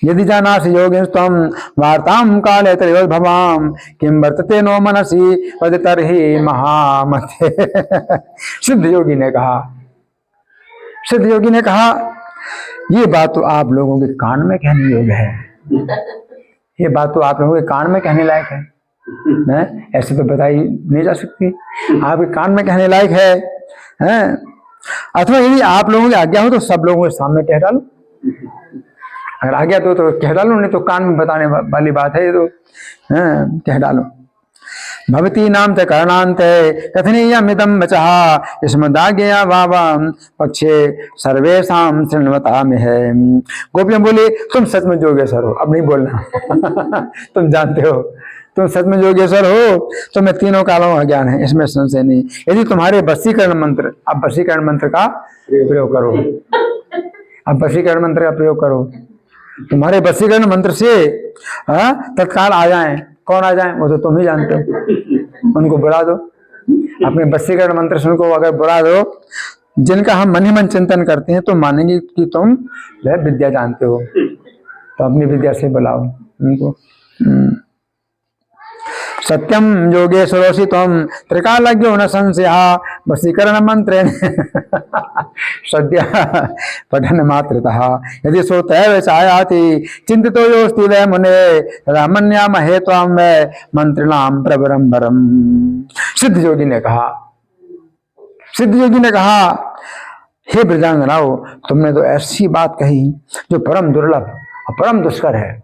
यदि जानासि योगेन त्वं वार्तां काले त्रयोद्भवां किं वर्तते नो मनसि वद तर्हि महामते। सिद्ध योगी ने कहा, सिद्ध योगी ने कहा, ये बात तो आप लोगों के कान में कहने योग्य है, ये बात तो आप लोगों के कान में कहने लायक है, ऐसे तो बताई नहीं जा सकती, आपके कान में कहने लायक है। अथवा यदि आप लोगों की आज्ञा हो तो सब लोगों के सामने कह डालो, अगर आज्ञा तो कह डालो, नहीं तो कान में बताने वाली बात है ये तो, कह डालो। भवती नाम च करणांते कथनीयमिदं वचः स्मदाज्ञया वावं पक्षे सर्वेषां शृण्वता में है। गोपियां बोली, तुम सच में योगेश्वर हो, अब नहीं बोलना। तुम जानते हो, तुम सच में योगेश्वर हो, तुम्हें तीनों कालों का ज्ञान है, इसमें संशय नहीं। यदि तुम्हारे वशीकरण मंत्र, अब वशीकरण मंत्र का प्रयोग करो, अब वशीकरण मंत्र का प्रयोग करो, तुम्हारे वशीकरण मंत्र से तत्काल आ जाएं। कौन आ जाए वो तो तुम ही जानते हो, उनको बुला दो, अपने वशीकरण मंत्र से उनको अगर बुला दो, जिनका हम मन ही मन चिंतन करते हैं तो मानेंगे कि तुम वह विद्या जानते हो, तो अपनी विद्या से बुलाओ उनको। सत्यम योगेश्वरोसि त्वं त्रिकालज्ञो न संशयः वशीकरण मंत्रेण सद्य पठन मात्रतः यदि सो तैव चायाति चिंतितो योस्ति वै मुने तदा मन्यामहे त्वां वै मंत्रिणां प्रवरं वरम्। सिद्ध योगी ने कहा, सिद्ध योगी ने कहा, हे ब्रजांगनाओ, तुमने तो ऐसी बात कही जो परम दुर्लभ और परम दुष्कर है,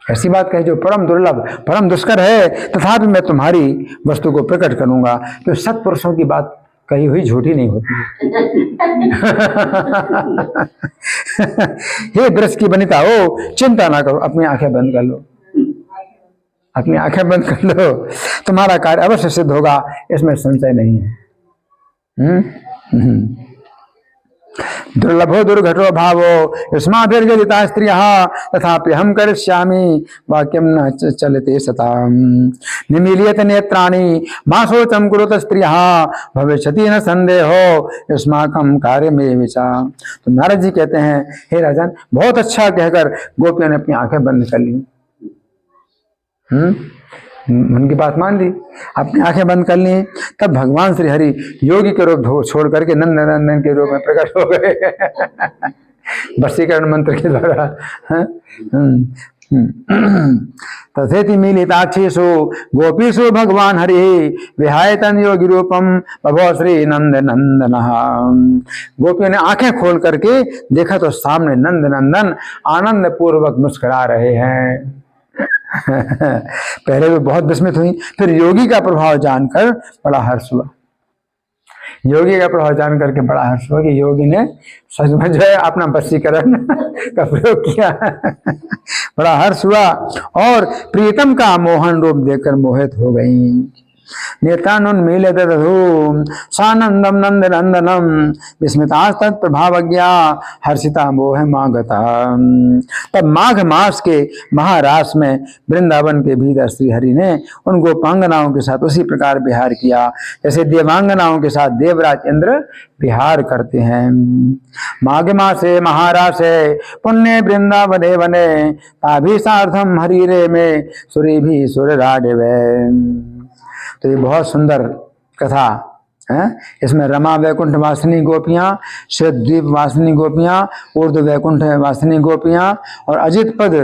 ऐसी बात कही जो परम दुर्लभ परम दुष्कर है, तथापि मैं तुम्हारी वस्तु को प्रकट करूंगा। तो सत्पुरुषों की बात कही हुई झूठी नहीं होती। हे ब्रज की वनिता हो, चिंता ना करो, अपनी आंखें बंद कर लो, अपनी आंखें बंद कर लो, तुम्हारा कार्य अवश्य सिद्ध होगा, इसमें संशय नहीं है। दुर्लभो दुर्घटो भावो युष्माभिर्गदिता स्त्रियः तथापि हम करिष्यामि वाक्यं न चलते सताम्। निमील्यते नेत्राणि मा शोचं कुरुत स्त्रियः भविष्यति न संदेहो युष्माकं कार्यमेव च। तो नारद जी कहते हैं, हे राजन, बहुत अच्छा कहकर गोपियों ने अपनी आंखें बंद कर ली, उनकी बात मान ली, अपनी आंखें बंद कर ली। तब भगवान श्री हरि योगी के रूप छोड़ करके नंद नंदन के रूप में प्रकट हो गए वशीकरण मंत्र के द्वारा। तथेति मीलिताक्षीषु गोपीषु भगवान हरि विहाय तन योगी रूपम बभो श्री नंद नंदनः। गोपियों ने आंखें खोल करके देखा तो सामने नंद नंदन आनंद पूर्वक मुस्कुरा रहे हैं। पहले तो बहुत विस्मित हुई, फिर योगी का प्रभाव जानकर बड़ा हर्ष हुआ, योगी का प्रभाव जान करके बड़ा हर्ष हुआ कि योगी ने सच में जो है अपना वशीकरण का प्रयोग किया। बड़ा हर्ष हुआ और प्रीतम का मोहन रूप देखकर मोहित हो गई। नेत्रानुन्मीलितदधु सानंदम नंद नंदनम विस्मितास्तत्प्रभावज्ञा हर्षिता मोहमागता। तब माघ मास के महारास में वृंदावन के भीतर श्री हरि ने उन गोपांगनाओं के साथ उसी प्रकार विहार किया जैसे देवांगनाओं के साथ देवराज इंद्र विहार करते हैं। माघ मासे महारासे पुण्य वृंदावने वने ताभिसार्थम हरिरे में सुरी भी सुर राडवे। तो ये बहुत सुंदर कथा है। इसमें रमा वैकुंठ वासिनी गोपियां, श्वेतद्वीप वासिनी गोपियां, ऊर्ध्व वैकुंठ वासिनी गोपियां और अजित पद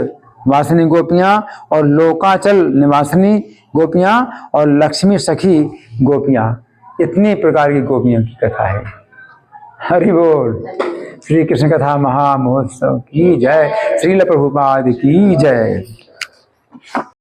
वासिनी गोपियां और लोकाचल निवासिनी गोपियां और लक्ष्मी सखी गोपियां, इतनी प्रकार की गोपियों की कथा है। हरि बोल। श्री कृष्ण कथा महामहोत्सव की जय। श्रील प्रभुपाद की जय।